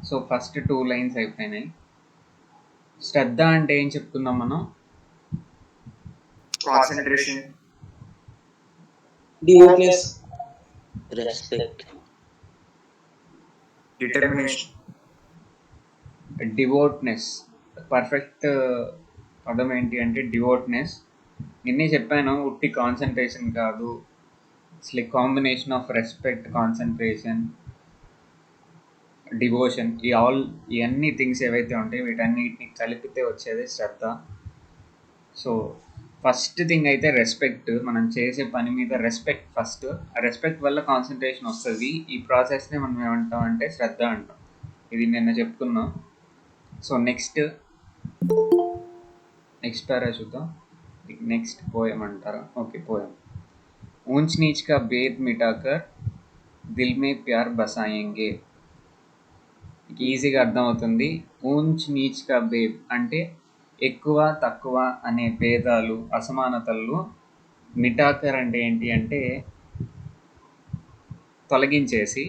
So first 2 lines అయిపోయినాయి. శ్రద్ధ అంటే ఏం చెప్పుకుందాం మనం? Concentration, devoutness, respect, determination, devoutness. Perfect పదం ఏంటి అంటే డివోట్నెస్. నిన్నే చెప్పాను, ఉట్టి కాన్సన్ట్రేషన్ కాదు, it's like combination of respect, concentration, devotion. ఇవన్నీ థింగ్స్ ఏవైతే ఉంటాయో వీటన్నిటిని కలిపితే వచ్చేది శ్రద్ధ. సో ఫస్ట్ థింగ్ అయితే రెస్పెక్ట్. మనం చేసే పని మీద రెస్పెక్ట్ ఫస్ట్. ఆ రెస్పెక్ట్ వల్ల కాన్సన్ట్రేషన్ వస్తుంది. ఈ ప్రాసెస్ని మనం ఏమంటాం అంటే శ్రద్ధ అంటాం. ఇది నిన్న చెప్పుకున్నాం. సో నెక్స్ట్ పారా చూద్దాం. నెక్స్ట్ పోయం అంటారా? Okay, poem. ऊंच नीच का भेद मिटाकर దిల్ మే ప్యార్ బసాయేంగే. ఈజీగా అర్థమవుతుంది. ఊంచ్ నీచ్ కా భేద్ అంటే ఎక్కువ తక్కువ అనే భేదాలు, అసమానతలు. మిటాకర్ అంటే ఏంటి అంటే తొలగించేసి,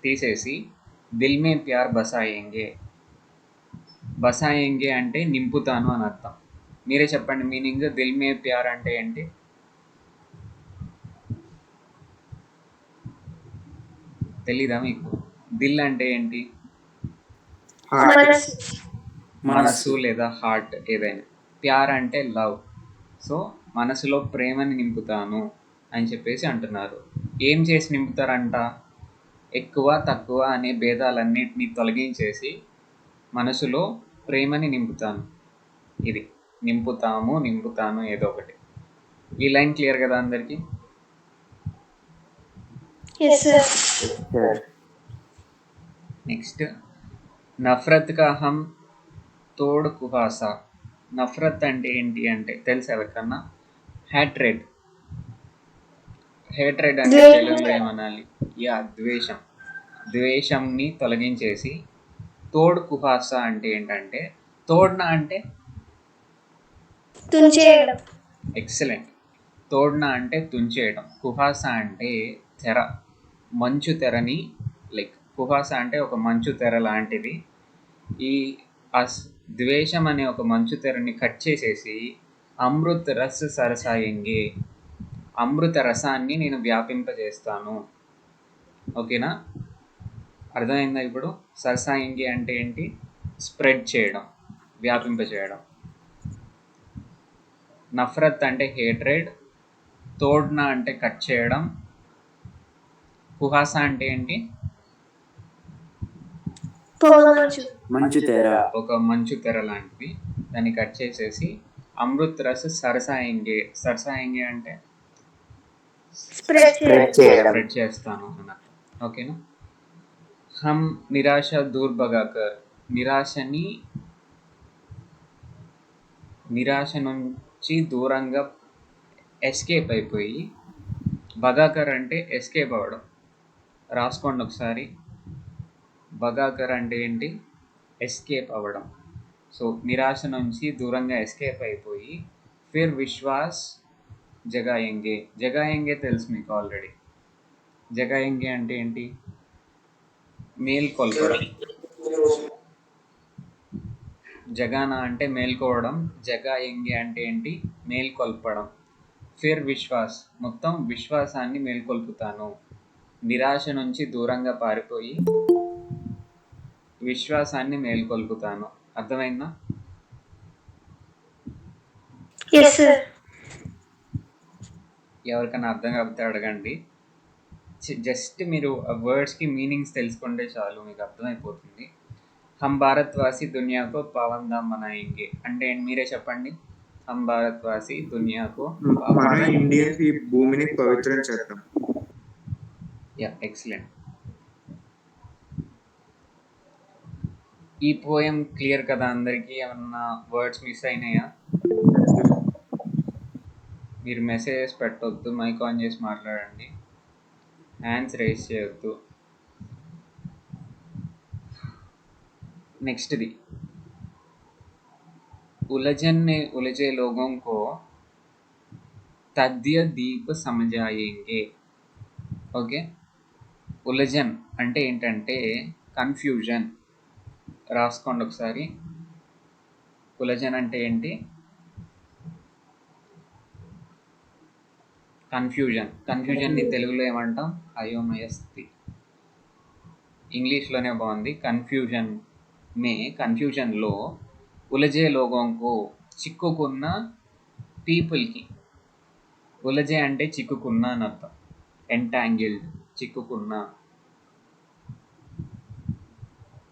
తీసేసి, దిల్ మే ప్యార్ బసాయేంగే. బసాయేంగే అంటే నింపుతాను అని అర్థం. మీరే చెప్పండి మీనింగ్. దిల్ మే ప్యార్ అంటే ఏంటి? తెలీదా మీకు? దిల్ అంటే ఏంటి? మనసు లేదా హార్ట్ ఏదైనా. ప్యార్ అంటే లవ్. సో మనసులో ప్రేమని నింపుతాను అని చెప్పేసి అంటున్నారు. ఏం చేసి నింపుతారంట? ఎక్కువ తక్కువ అనే భేదాలన్నిటినీ తొలగించేసి మనసులో ప్రేమని నింపుతాను. ఇది నింపుతాను ఏదో ఒకటి. ఈ లైన్ క్లియర్ కదా అందరికీ? నెక్స్ట్, నఫరత్ కా హమ్ తోడ్ కుహాసా. నఫరత్ అంటే ఏంటి అంటే తెలుసా ఎవరికన్నా? హ్యాట్రెడ్. హ్యాట్రెడ్ అంటే తెలుగులో ఏమనాలి? ద్వేషం. ద్వేషంని తొలగించేసి తోడ్ కుహాసా అంటే ఏంటంటే, తోడ్న అంటే తుంచేయడం. ఎక్సలెంట్. తోడ్న అంటే తుంచేయడం. కుహాసా అంటే తెర, మంచు తెరని. లైక్ కుహాసా అంటే ఒక మంచు తెర లాంటిది. ఈ ద్వేషం అనే ఒక మంచు తెరని కట్ చేసేసి అమృత్ రస్ సరసాయంగే, అమృత రసాన్ని నేను వ్యాపింపజేస్తాను. ఓకేనా? అర్థమైందా ఇప్పుడు? సరసాయంగి అంటే ఏంటి? స్ప్రెడ్ చేయడం, వ్యాపింపజేయడం. నఫరత్ అంటే హేట్రెడ్, తోడ్న అంటే కట్ చేయడం, కుహాసా అంటే ఏంటి? మంచు తెర, ఒక మంచు తెర లాంటిది. దాన్ని కట్ చేసేసి అమృత్ రస్ సరసాయంగే. సరసాయంగే అంటే స్ప్రెడ్ చేస్తాను అన్నట్టు. ఓకేనా? హమ్ నిరాశ దూర్ భగాకర్. నిరాశ నుంచి దూరంగా ఎస్కేప్ అయిపోయి, భగాకర్ అంటే ఎస్కేప్ అవ్వడం. రాసుకోండి ఒకసారి. భగాకర్ అంటే ఏంటి? ఎస్కేప్ అవ్వడం. సో నిరాశ నుంచి దూరంగా ఎస్కేప్ అయిపోయి ఫిర్ విశ్వాస్ జగాయేంగే. జగాయేంగే తెలుసు మీకు ఆల్రెడీ. జగాయేంగే అంటే ఏంటి? మేల్కొల్పడం. జగానా అంటే మేల్కోవడం, జగాయేంగే అంటే ఏంటి? మేల్కొల్పడం. ఫిర్ విశ్వాస్, మొత్తం విశ్వాసాన్ని మేల్కొల్పుతాను. నిరాశ నుంచి దూరంగా పారిపోయి విశ్వాసాన్ని మేల్కొల్పుతాను. అర్థమైందా? ఎవరికైనా అర్థం కాకపోతే అడగండి. జస్ట్ మీరు ఆ వర్డ్స్కి మీనింగ్స్ తెలుసుకుంటే చాలు, మీకు అర్థమైపోతుంది. హమ్ భారత్వాసి దునియాకో పావందాం మనాయేంగే అంటే మీరే చెప్పండి. హమ్ భారత్వాసి దునియాకో మన ఇండియన్స్ ఈ భూమిని పవిత్రం చేద్దాం. ఎక్సలెంట్. ఈ పోయం క్లియర్ కదా అందరికీ? ఏమన్నా వర్డ్స్ మిస్ అయినాయా? మీరు మెసేజెస్ పెట్టొద్దు, మైక్ ఆన్ చేసి మాట్లాడండి, హ్యాండ్స్ రేస్ చేయొద్దు. నెక్స్ట్ది, उलझन में उलझे लोगों को तद्य दीप समझाएंगे. ఓకే, ఉలజన్ అంటే ఏంటంటే కన్ఫ్యూజన్. రాసుకోండి ఒకసారి. కులజన్ అంటే ఏంటి? కన్ఫ్యూజన్ని తెలుగులో ఏమంటాం? అయోమయ స్థితి. ఇంగ్లీష్లోనే బాగుంది. కన్ఫ్యూజన్లో ఉలజే లోగోంకో, చిక్కుకున్న పీపుల్కి. ఉలజే అంటే చిక్కుకున్న అని అర్థం. ఎంటాంగిల్డ్, చిక్కుకున్న.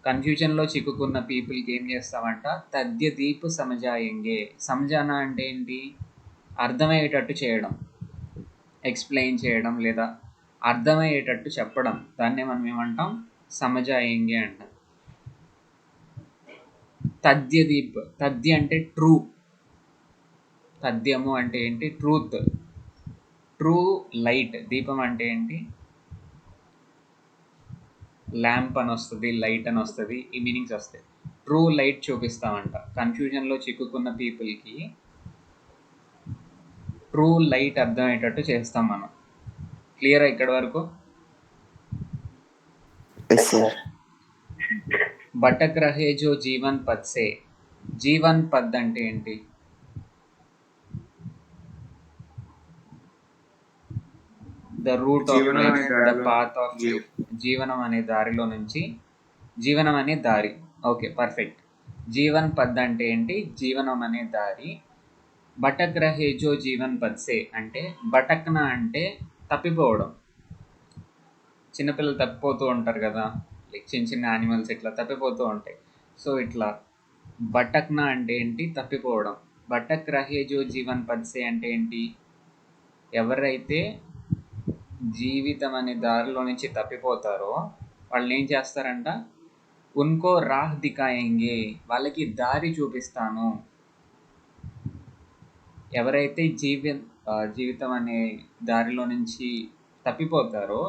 కన్ఫ్యూజన్లో చిక్కుకున్న పీపుల్కి ఏం చేస్తామంట? తద్యదీప్ సమజాయంగే. సమజానా అంటే ఏంటి? అర్థమయ్యేటట్టు చేయడం, ఎక్స్ప్లెయిన్ చేయడం, లేదా అర్థమయ్యేటట్టు చెప్పడం. దాన్నే మనం ఏమంటాం? సమజాయంగే అంటాం. తద్యదీప్, తద్య అంటే ట్రూ. తద్యము అంటే ఏంటి? ట్రూత్. True light. దీపం అంటే ఏంటి? ల్యాంప్ అని వస్తుంది, లైట్ అని వస్తుంది, ఈ మీనింగ్స్ వస్తాయి. ట్రూ లైట్ చూపిస్తామంట. కన్ఫ్యూజన్లో చిక్కుకున్న పీపుల్కి ట్రూ లైట్ అర్థమయ్యేటట్టు చేస్తాం మనం. క్లియరా ఇక్కడి వరకు? Yes sir. భటక్ రహే జో జీవన్ పద్ సే. జీవన్ పద్ అంటే ఏంటి? ద రూట్ ఆఫ్ జీవనం లైఫ్, అనే ద దారిలో పాత్ ఆఫ్ లైఫ్. జీవనం అనే దారిలో నుంచి, జీవనం అనే దారి. Okay, perfect. జీవన్ పద్ అంటే ఏంటి? జీవనం అనే దారి. భటక్ రహే జో జీవన్ పద్ సే అంటే, భటక్న అంటే తప్పిపోవడం. చిన్నపిల్లలు తప్పిపోతూ ఉంటారు కదా, లైక్ చిన్న చిన్న యానిమల్స్ ఇట్లా తప్పిపోతూ ఉంటాయి. సో ఇట్లా భటక్న అంటే ఏంటి? తప్పిపోవడం. భటక్ రహే జో జీవన్ పద్ సే అంటే ఏంటి? ఎవరైతే జీవితం అనే దారిలో నుంచి తప్పిపోతారో వాళ్ళని ఏం చేస్తారంట? ఉన్కో రాహ్ దికాయేంగే, వాళ్ళకి దారి చూపిస్తాను. ఎవరైతే జీవితం అనే దారిలో నుంచి తప్పిపోతారో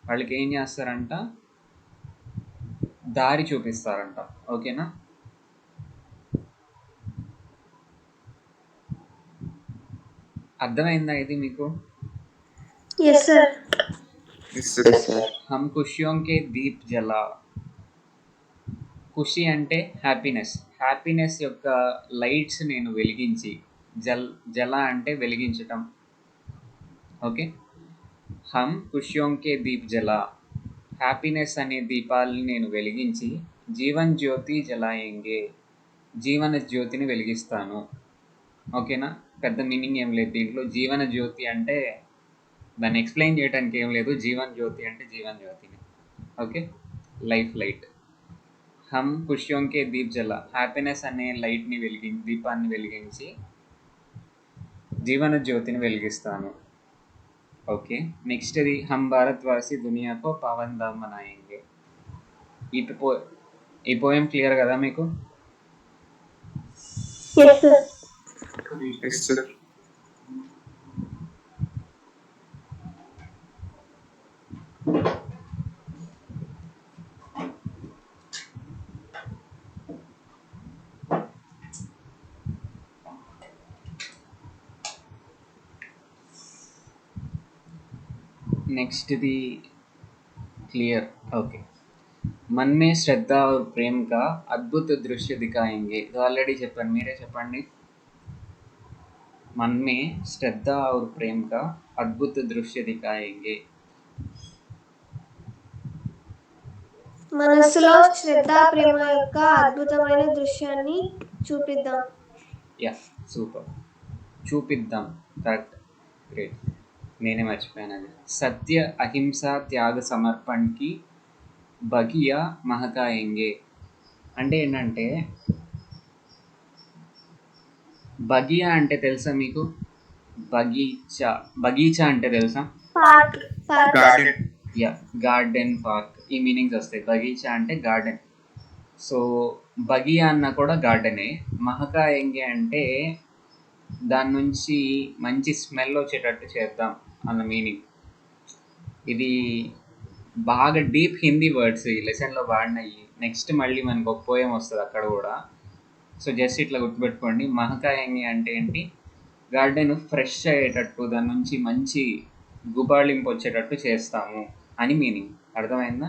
వాళ్ళకి ఏం చేస్తారంట? దారి చూపిస్తారంట. ఓకేనా? అర్థమైందా ఇది మీకు? Yes, sir. Yes sir. Yes sir. హమ్ ఖుషియోం కే దీప్ జలా. ఖుషి అంటే హ్యాపీనెస్. హ్యాపీనెస్ యొక్క లైట్స్ నేను వెలిగించి, జల అంటే వెలిగించటం. ఓకే, హమ్ ఖుషియోం కే దీప్ జలా, హ్యాపీనెస్ అనే దీపాలని నేను వెలిగించి, జీవన్ జ్యోతి జలాయేంగే, జీవన జ్యోతిని వెలిగిస్తాను. ఓకేనా? పెద్ద మీనింగ్ ఏం లేదు దీంట్లో. జీవన జ్యోతి అంటే దాన్ని ఎక్స్ప్లెయిన్ చేయడానికి ఏం లేదు. జీవన్ జ్యోతి అంటే జీవన్ జ్యోతిని. Okay, life light. హమ్ ఖుషియోం కే దీప్ జలా, హ్యాపీనెస్ అనే లైట్ని దీపాన్ని వెలిగించి జీవన జ్యోతిని వెలిగిస్తాను. ఓకే, నెక్స్ట్ అది హమ్ భారత్వాసి దునియాకో పావన్ ధామ్ బనాయేంగే. ఈ పోయం క్లియర్ కదా మీకు? Yes, sir. Yes sir. నెక్స్ట్ది క్లియర్. ఓకే, मन में श्रद्धा और प्रेम का अद्भुत दृश्य दिखाएंगे. ఇది ఆల్రెడీ చెప్పాను, మీరే చెప్పండి. मन में श्रद्धा और प्रेम का अद्भुत दृश्य दिखाएंगे. మనస్సులో శ్రద్ధ ప్రేమ యొక్క అద్భుతమైన దృశ్యాన్ని చూపిద్దాం. Yeah, super. చూపిద్దాం, కరెక్ట్, గ్రేట్. నేనే మర్చిపోయాను అది. సత్య అహింస త్యాగ సమర్పణకి బగియా మహకాయేంగే అంటే ఏంటంటే, బగియా అంటే తెలుసా మీకు? బగీచా అంటే తెలుసా? Park. Garden. Yeah, garden, park, ఈ మీనింగ్స్ వస్తాయి. బగీచా అంటే గార్డెన్. సో బగియా అన్న కూడా గార్డెనే. మహకాయేంగే అంటే దాని నుంచి మంచి స్మెల్ వచ్చేటట్టు చేద్దాం అన్న మీనింగ్. ఇది బాగా డీప్ హిందీ వర్డ్స్ ఈ లెసన్లో వాడినాయి. నెక్స్ట్ మళ్ళీ మనకు ఒక పోయం వస్తుంది అక్కడ కూడా. సో జస్ట్ ఇట్లా గుర్తుపెట్టుకోండి. మహకాయంగి అంటే ఏంటి? గార్డెన్ ఫ్రెష్ అయ్యేటట్టు, దాని నుంచి మంచి గుబాళింపు వచ్చేటట్టు చేస్తాము అని మీనింగ్. అర్థమైందా?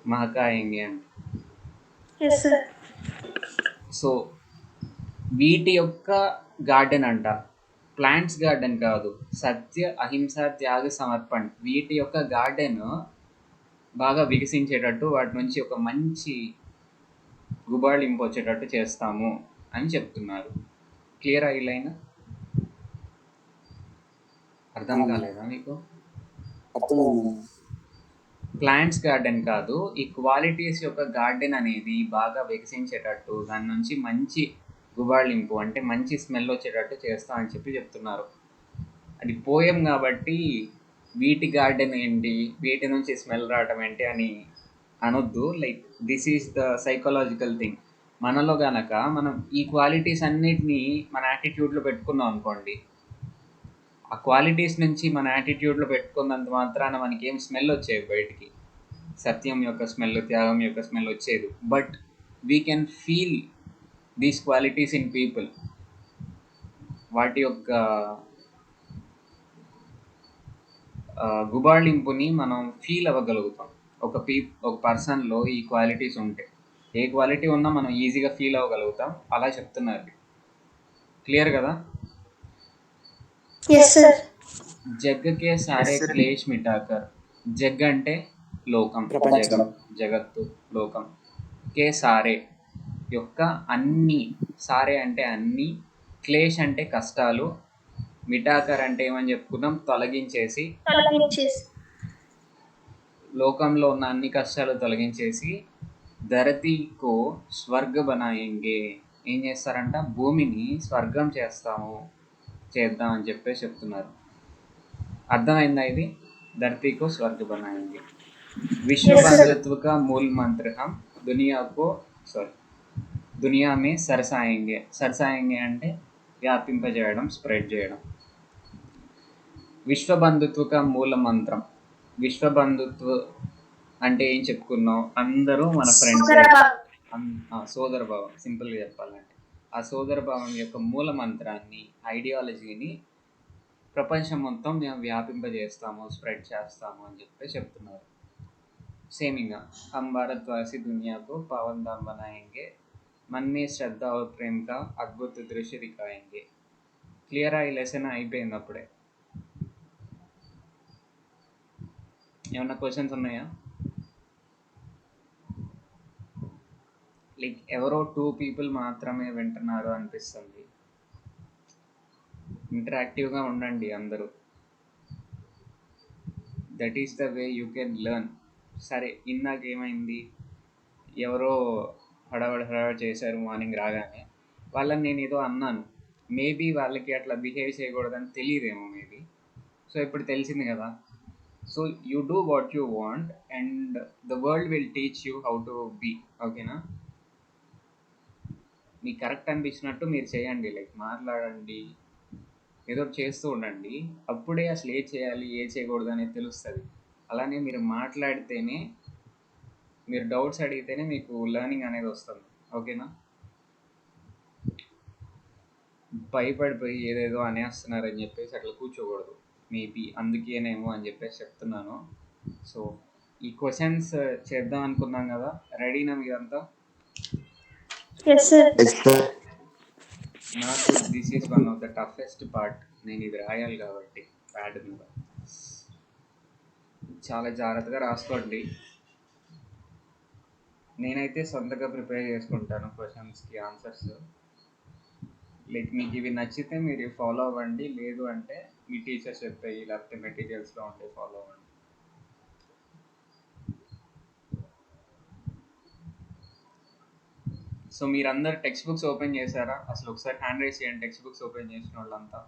మహకాయంగి అంటే ఎస్ సార్. సో వీటి యొక్క గార్డెన్ అంట, ప్లాంట్స్ గార్డెన్ కాదు, సత్య అహింస త్యాగ సమర్పణ్ వీటి యొక్క గార్డెన్ బాగా వికసించేటట్టు వాటి నుంచి ఒక మంచి గుబాళింపు వచ్చేటట్టు చేస్తాము అని చెప్తున్నారు. క్లియర్ ఈ లైన్? అర్థం కాలేదా మీకు? అర్థమైంది. ప్లాంట్స్ గార్డెన్ కాదు, ఈ క్వాలిటీస్ యొక్క గార్డెన్ అనేది బాగా వికసించేటట్టు, దాని నుంచి మంచి గుబాళింపు అంటే మంచి స్మెల్ వచ్చేటట్టు చేస్తాం అని చెప్పి చెప్తున్నారు. అది పోయం కాబట్టి వీటి గార్డెన్ ఏంటి, వీటి నుంచి స్మెల్ రావటం ఏంటి అని అనొద్దు. Like this is the psychological thing. మనలో గనక మనం ఈ క్వాలిటీస్ అన్నిటినీ మన యాటిట్యూడ్లో పెట్టుకున్నాం అనుకోండి, ఆ క్వాలిటీస్ నుంచి మన యాటిట్యూడ్లో పెట్టుకున్నంత మాత్రాన మనకి ఏం స్మెల్ వచ్చేవి బయటికి, సత్యం యొక్క స్మెల్, త్యాగం యొక్క స్మెల్ వచ్చేది. But we can feel these qualities in people. వాటి యొక్క గుబాళింపుని మనం ఫీల్ అవ్వగలుగుతాం. ఒక పర్సన్లో ఈ క్వాలిటీస్ ఉంటే, ఏ క్వాలిటీ ఉన్నా మనం ఈజీగా ఫీల్ అవ్వగలుగుతాం. అలా చెప్తున్నారు. క్లియర్ కదా? Yes sir. జగ్గకే సారే Yes, sir. క్లేష్ మిటాకర్. జగ్ అంటే లోకం, ప్రపంచం. జగత్తు, లోకం. కే సారే యొక్క అన్ని, సారే అంటే అన్ని, క్లేష్ అంటే కష్టాలు, మిటాకర్ అంటే ఏమని చెప్పుకున్నాం, తొలగించేసి, తొలగించేసి లోకంలో ఉన్న అన్ని కష్టాలు తొలగించేసి, ధరతీకో స్వర్గ బనాయింగే, ఏం చేస్తారంట, భూమిని స్వర్గం చేద్దాం అని చెప్పేసి చెప్తున్నారు. అర్థమైందా ఇది? ధరతీకో స్వర్గ బనాయింగే. విశ్వ Yes, sir. బంధుత్వ का मूल मंत्र हम దునియా మే సరసాయింగే అంటే వ్యాపింపజేయడం, స్ప్రెడ్ చేయడం. విశ్వబంధుత్వక మూల మంత్రం. విశ్వబంధుత్వ అంటే ఏం చెప్పుకున్నాం, అందరూ మన ఫ్రెండ్స్, సోదర భావం. సింపుల్గా చెప్పాలంటే ఆ సోదర భావం యొక్క మూల మంత్రాన్ని, ఐడియాలజీని ప్రపంచం మొత్తం మేము వ్యాపింపజేస్తాము, స్ప్రెడ్ చేస్తాము అని చెప్పి చెప్తున్నారు. సేమ్ ఇంకా हम भारतवासी दुनिया को पावन धाम बनाएंगे, मन में श्रद्धा और प्रेम का अद्भुत दृश्य दिखाएंगे. క్లియర్ ఈ లెసన్ అయిపోయింది అప్పుడే. ఏమన్నా క్వశ్చన్స్ ఉన్నాయా? లైక్ ఎవరో 2 people మాత్రమే వింటున్నారు అనిపిస్తుంది. ఇంటరాక్టివ్గా ఉండండి అందరూ. That is the way you can learn. సరే, ఇందాక ఏమైంది, ఎవరో హడావడి చేశారు మార్నింగ్ రాగానే, వాళ్ళని నేను ఏదో అన్నాను. మేబీ వాళ్ళకి అట్లా బిహేవ్ చేయకూడదని తెలియదేమో మేబీ. సో ఇప్పుడు తెలిసింది కదా. So you do what you want and the world will teach you how to be. ఓకేనా? మీకు కరెక్ట్ అనిపించినట్టు మీరు చేయండి, లైక్ మాట్లాడండి, ఏదో చేస్తూ ఉండండి. అప్పుడే అసలు ఏ చేయాలి ఏ చేయకూడదు అనేది తెలుస్తుంది. అలానే మీరు మాట్లాడితేనే, మీరు డౌట్స్ అడిగితేనే మీకు లెర్నింగ్ అనేది వస్తుంది. ఓకేనా? భయపడిపోయి ఏదేదో అనేస్తున్నారని చెప్పేసి అట్లా కూర్చోకూడదు. మేబీ అందుకేనేమో అని చెప్పేసి చెప్తున్నాను. సో ఈ క్వశ్చన్స్ చేద్దాం అనుకున్నాం కదా, రెడీనా మీరంతా? Yes sir. Yes, sir. నాకు this is one of the toughest part. నేను ఇది రాయాలి కాబట్టి ప్యాడ్ మీద చాలా జాగ్రత్తగా రాసుకోండి. నేనైతే సొంతగా ప్రిపేర్ చేసుకుంటాను క్వశ్చన్స్కి ఆన్సర్స్. లైక్ మీకు ఇవి నచ్చితే మీరు ఫాలో అవ్వండి, లేదు అంటే మీ టీచర్స్ చెప్పాయి లేకపోతే మెటీరియల్స్లో ఉంటే ఫాలో అవ్వండి. సో మీరందరు టెక్స్ట్ బుక్స్ ఓపెన్ చేశారా? అసలు ఒకసారి హ్యాండ్ రైస్ చేయండి టెక్స్ట్ బుక్స్ ఓపెన్ చేసిన వాళ్ళంతా.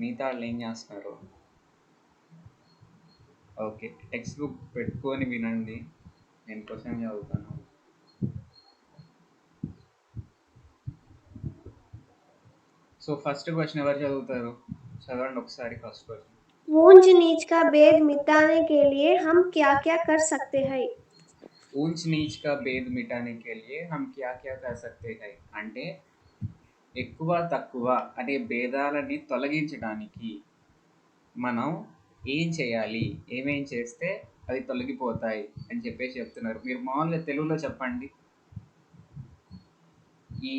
మిగతా వాళ్ళు ఏం చేస్తున్నారు? ఓకే, టెక్స్ట్ బుక్ పెట్టుకొని వినండి, నేను క్వశ్చన్ చదువుతాను. సో ఫస్ట్ క్వశ్చన్ ఎవరు చదువుతారు? చదవండి ఒకసారి ఫస్ట్ క్వశ్చన్. ऊंच नीच का भेद मिटाने के लिए हम क्या क्या कर सकते हैं? ऊंच नीच का भेद मिटाने के लिए हम क्या क्या कर सकते हैं అంటే ఎక్కువ తక్కువ అనే భేదాలని తొలగించడానికి మనం ఏం చేయాలి, ఏమేం చేస్తే అవి తొలగిపోతాయి అని చెప్పేసి చెప్తున్నారు. మీరు మామూలుగా తెలుగులో చెప్పండి. ఈ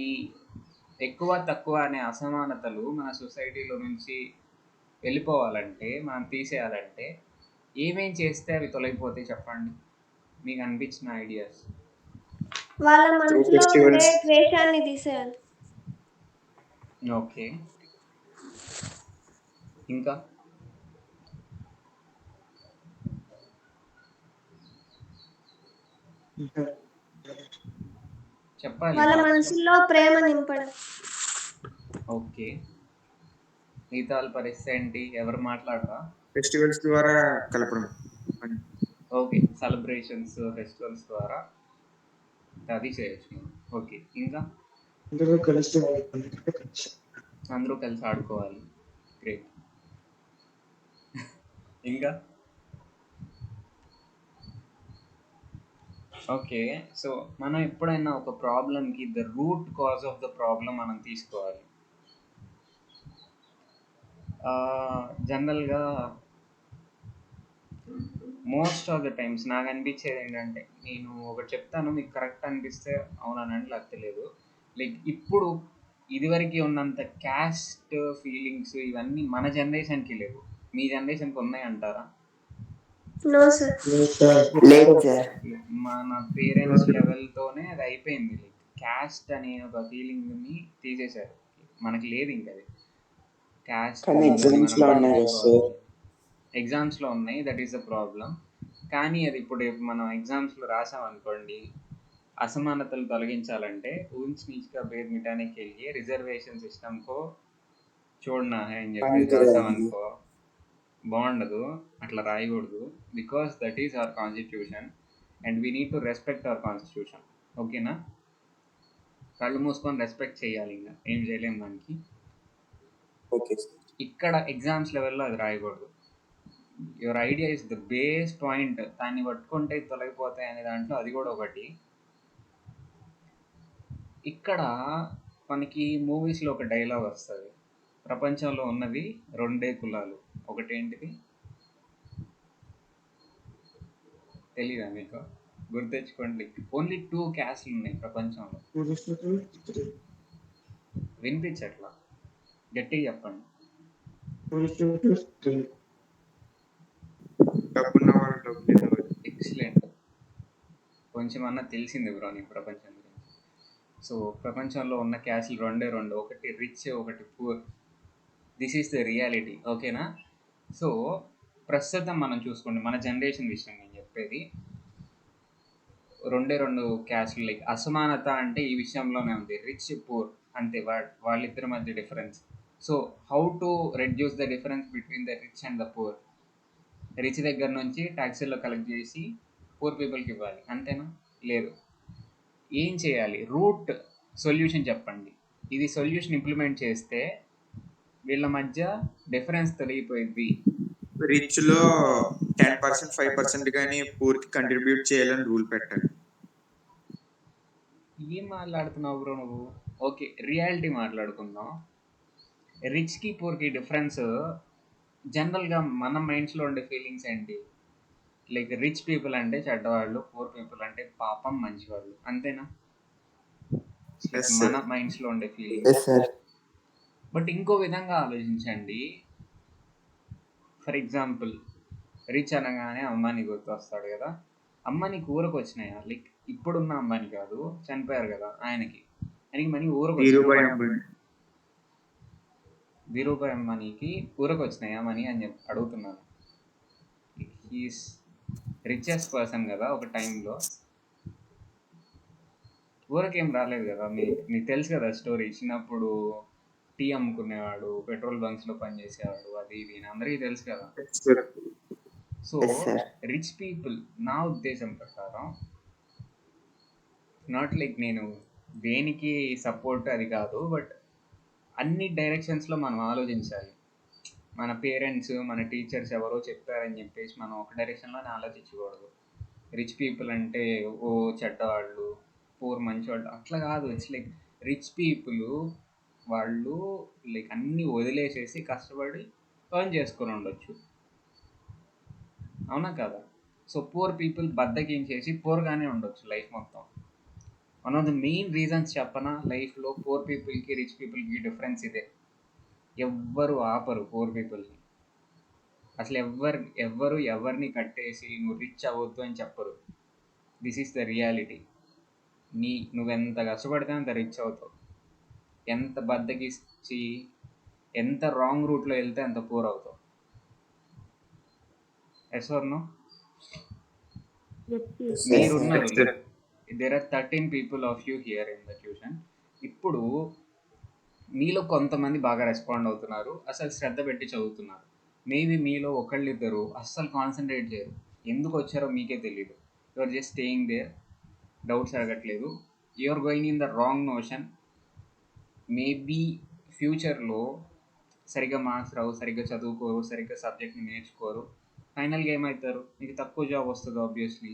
ఎక్కువ తక్కువ అనే అసమానతలు మన సొసైటీలో నుంచి వెళ్ళిపోవాలంటే, మనం తీసేయాలంటే ఏమేం చేస్తే అవి తొలగిపోతాయి చెప్పండి, మీకు అనిపించిన ఐడియాస్. వాళ్ళ మనసులో ఉండే festivals. ద్వేషాన్ని తీసేయాలి. ఓకే, ఇంకా చెప్పాలి. వాళ్ళ మనసులో ప్రేమ నింపడం. ఓకే, మిగతా వాళ్ళ పరిస్థితి ఏంటి? ఎవరు మాట్లాడరా? ఫెస్టివల్స్ ద్వారా కలపడం. ఓకే, సెలబ్రేషన్స్, ఫెస్టివల్స్ ద్వారా అది చేయొచ్చు. ఓకే, ఇంకా అందరూ కలిసి ఆడుకోవాలి. గ్రేట్. ఇంకా ఓకే, సో మనం ఎప్పుడైనా ఒక ప్రాబ్లంకి the root cause of the problem మనం తీసుకోవాలి. జనరల్గా మోస్ట్ ఆఫ్ ద టైమ్స్ నాకు అనిపించేది ఏంటంటే, నేను ఒకటి చెప్తాను, మీకు కరెక్ట్ అనిపిస్తే అవునానండి, లేకపోతే లేదు. లైక్ ఇప్పుడు ఇదివరకు ఉన్నంత క్యాస్ట్ ఫీలింగ్స్ ఇవన్నీ మన జనరేషన్కి లేవు. మీ జనరేషన్కి ఉన్నాయి అంటారా? No sir. లేదు సార్. మన పేరెంట్స్ లెవెల్తోనే అది అయిపోయింది. లైక్ క్యాస్ట్ అనే ఒక ఫీలింగ్ని తీసేశారు. మనకి లేదు ఇంక అది. క్యాస్ట్ కానీ ఎగ్జామ్స్ లో ఉన్నాయి కదా సార్. ఎగ్జామ్స్లో ఉన్నాయి, దట్ ఈస్ ద ప్రాబ్లం. కానీ అది ఇప్పుడు మనం ఎగ్జామ్స్లో రాసామనుకోండి, असमानतలు తొలగించాలంటే ऊंच नीच का भेद मिटाने के लिए रिजर्वेशन सिस्टम को छोड़ना है అని చెప్పేసి రాసామనుకో, బాగుండదు. అట్లా రాయకూడదు. Because that is our constitution and we need to respect our constitution. ఓకేనా? కళ్ళు మూసుకొని రెస్పెక్ట్ చేయాలి, ఇంకా ఏం చేయలేము దానికి. Okay sir. ఇక్కడ ఎగ్జామ్స్ లెవెల్లో అది రాయకూడదు. Your idea is the base point, దాన్ని పట్టుకుంటే తొలగిపోతాయి అనే దాంట్లో అది కూడా ఒకటి. ఇక్కడ మనకి మూవీస్లో ఒక డైలాగ్ వస్తుంది, ప్రపంచంలో ఉన్నవి రెండే కులాలు. ఒకటేంటిది తెలీదా మీకు? గుర్తెచ్చుకోండి. ఓన్లీ 2 క్యాస్ట్లు ఉన్నాయి ప్రపంచంలో. వినిపించట్లా, గట్టిగా చెప్పండి. డబ్బున్న వాళ్ళు, డబ్బు లేని వాళ్ళు. ఎక్సలెంట్, కొంచెం అన్నా తెలిసింది బ్రో నీకు ప్రపంచం గురించి. సో ప్రపంచంలో ఉన్న క్యాస్ట్లు రెండే రెండు, ఒకటి రిచ్, ఒకటి poor. This is the reality. ఓకేనా? సో ప్రస్తుతం మనం చూసుకోండి, మన జనరేషన్ విషయం నేను చెప్పేది. రెండే రెండు క్యాస్ట్లు. లైక్ అసమానత అంటే ఈ విషయంలోనే ఉంది, రిచ్ పూర్ అంతే. వాళ్ళిద్దరి మధ్య difference. So how to reduce the difference between the rich and the poor? Rich దగ్గర నుంచి ట్యాక్సీల్లో కలెక్ట్ చేసి పూర్ పీపుల్కి ఇవ్వాలి, అంతేనా? లేదు. ఏం చేయాలి? రూట్ సొల్యూషన్ చెప్పండి. ఇది సొల్యూషన్ ఇంప్లిమెంట్ చేస్తే వీళ్ళ మధ్య డిఫరెన్స్ తొలగిపోయింది. రిచ్ లో 10%, 5% కానీ పూర్ కి కంట్రిబ్యూట్ చేయాలని రూల్ పెట్టాలి. ఏం మాట్లాడుతున్నావు బ్రో నువ్వు? ఓకే, రియాలిటీ మాట్లాడుకుందాం. రిచ్కి పూర్కి డిఫరెన్స్ జనరల్గా మన మైండ్స్లో ఉండే ఫీలింగ్స్ ఏంటి? లైక్ రిచ్ పీపుల్ అంటే చెడ్డవాళ్ళు, పూర్ పీపుల్ అంటే పాపం మంచివాళ్ళు, అంతేనా? Yes, sir. మన మైండ్స్లో ఉండే ఫీలింగ్. Yes sir. బట్ ఇంకో విధంగా ఆలోచించండి. ఫర్ ఎగ్జాంపుల్, రిచ్ అనగానే అంబానీ గుర్తు వస్తాడు కదా. అంబానీకి ఊరకు వచ్చినాయా? లైక్ ఇప్పుడున్న అంబానీ కాదు, చనిపోయారు కదా ఆయనకి మనీ ఊరకు ధీరుభాయ్ వచ్చినాయా? అంబానీ. ధీరుభాయ్ అంబానీకి ఊరకు వచ్చినాయా మనీ అని చెప్పి అడుగుతున్నాను. హీస్ రిచెస్ట్ పర్సన్ కదా ఒక టైంలో. ఊరకేం రాలేదు కదా. మీకు తెలుసు కదా స్టోరీ. చిన్నప్పుడు టీ అమ్ముకునేవాడు, పెట్రోల్ బంక్స్లో పనిచేసేవాడు, అది ఇది అందరికీ తెలుసు కదా. So Yes, sir. Rich people, నా ఉద్దేశం ప్రకారం, నాట్ లైక్ నేను దేనికి సపోర్ట్ అది కాదు, బట్ అన్ని డైరెక్షన్స్లో మనం ఆలోచించాలి. మన పేరెంట్స్, మన టీచర్స్ ఎవరో చెప్పారని చెప్పేసి మనం ఒక డైరెక్షన్లోనే ఆలోచించకూడదు. రిచ్ పీపుల్ అంటే ఓ చెడ్డవాళ్ళు, పూర్ మంచివాళ్ళు, అట్లా కాదు. ఇట్స్ లైక్ రిచ్ పీపుల్ వాళ్ళు లైక్ అన్నీ వదిలేసేసి కష్టపడి ఎర్న్ చేసుకొని ఉండొచ్చు, అవునా కదా? సో పూర్ పీపుల్ బద్దకించేసి పూర్గానే ఉండొచ్చు లైఫ్ మొత్తం. One of the main reasons చెప్పనా లైఫ్లో పూర్ పీపుల్కి రిచ్ పీపుల్కి డిఫరెన్స్ ఇదే. ఎవ్వరు ఆపరు పూర్ పీపుల్ని. అసలు ఎవ్వరు ఎవరిని కట్టేసి నువ్వు రిచ్ అవ్వద్దు అని చెప్పరు. This is the reality. నువ్వెంత కష్టపడితే అంత రిచ్ అవుతావు. ఎంత బద్దకిచ్చి ఎంత రాంగ్ రూట్లో వెళ్తే అంత పూర్ అవుతావు. Yes or no? మీరున్నారు, there are 13 people of you here in the tuition. ఇప్పుడు మీలో కొంతమంది బాగా రెస్పాండ్ అవుతున్నారు, అసలు శ్రద్ధ పెట్టి చదువుతున్నారు. మేబీ మీలో ఒకళ్ళిద్దరు అస్సలు కాన్సన్ట్రేట్ చేయరు, ఎందుకు వచ్చారో మీకే తెలియదు. You are just staying there, doubts అడగట్లేదు, you are going in the wrong notion. Maybe ఫ్యూచర్లో సరిగ్గా మార్క్స్ రావు, సరిగ్గా చదువుకోరు, సరిగ్గా సబ్జెక్ట్ని నేర్చుకోరు. ఫైనల్గా ఏమవుతారు? మీకు తక్కువ జాబ్ వస్తుంది ఆబ్వియస్లీ.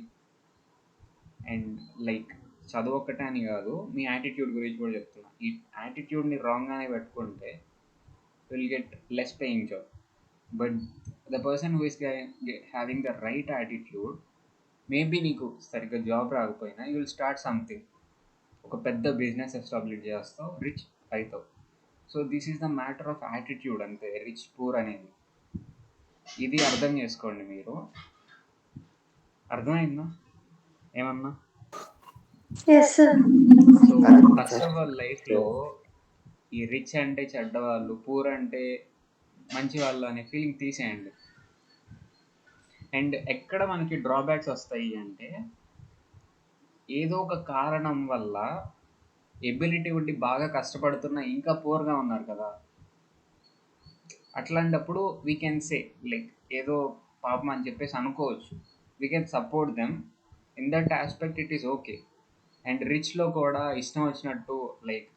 అండ్ లైక్ చదువు ఒక్కటే అని కాదు, మీ యాటిట్యూడ్ గురించి కూడా చెప్తున్నా. ఈ యాటిట్యూడ్ని రాంగ్గానే పెట్టుకుంటే will get less paying job. But the person who is having the right attitude, maybe నీకు సరిగ్గా జాబ్ రాకపోయినా యూ విల్ స్టార్ట్ సంథింగ్. ఒక పెద్ద బిజినెస్ ఎస్టాబ్లిష్ చేస్తావు, రిచ్ అవుతావు. So this is the matter of attitude అంతే, రిచ్ పూర్ అనేది. ఇది అర్థం చేసుకోండి మీరు. అర్థమైందా ఏమన్నా? Yes sir. So first of all లైఫ్లో ఈ రిచ్ అంటే చెడ్డవాళ్ళు, పూర్ అంటే మంచి వాళ్ళు అనే ఫీలింగ్ తీసేయండి. అండ్ ఎక్కడ మనకి డ్రాబ్యాక్స్ వస్తాయి అంటే, ఏదో ఒక కారణం వల్ల ఎబిలిటీ ఉండి బాగా కష్టపడుతున్న ఇంకా పూర్గా ఉన్నారు కదా, అట్లాంటప్పుడు వీ కెన్ సే లైక్ ఏదో పాపం అని చెప్పేసి అనుకోవచ్చు. We can support them in that aspect, it is okay. And రిచ్లో కూడా ఇష్టం వచ్చినట్టు లైక్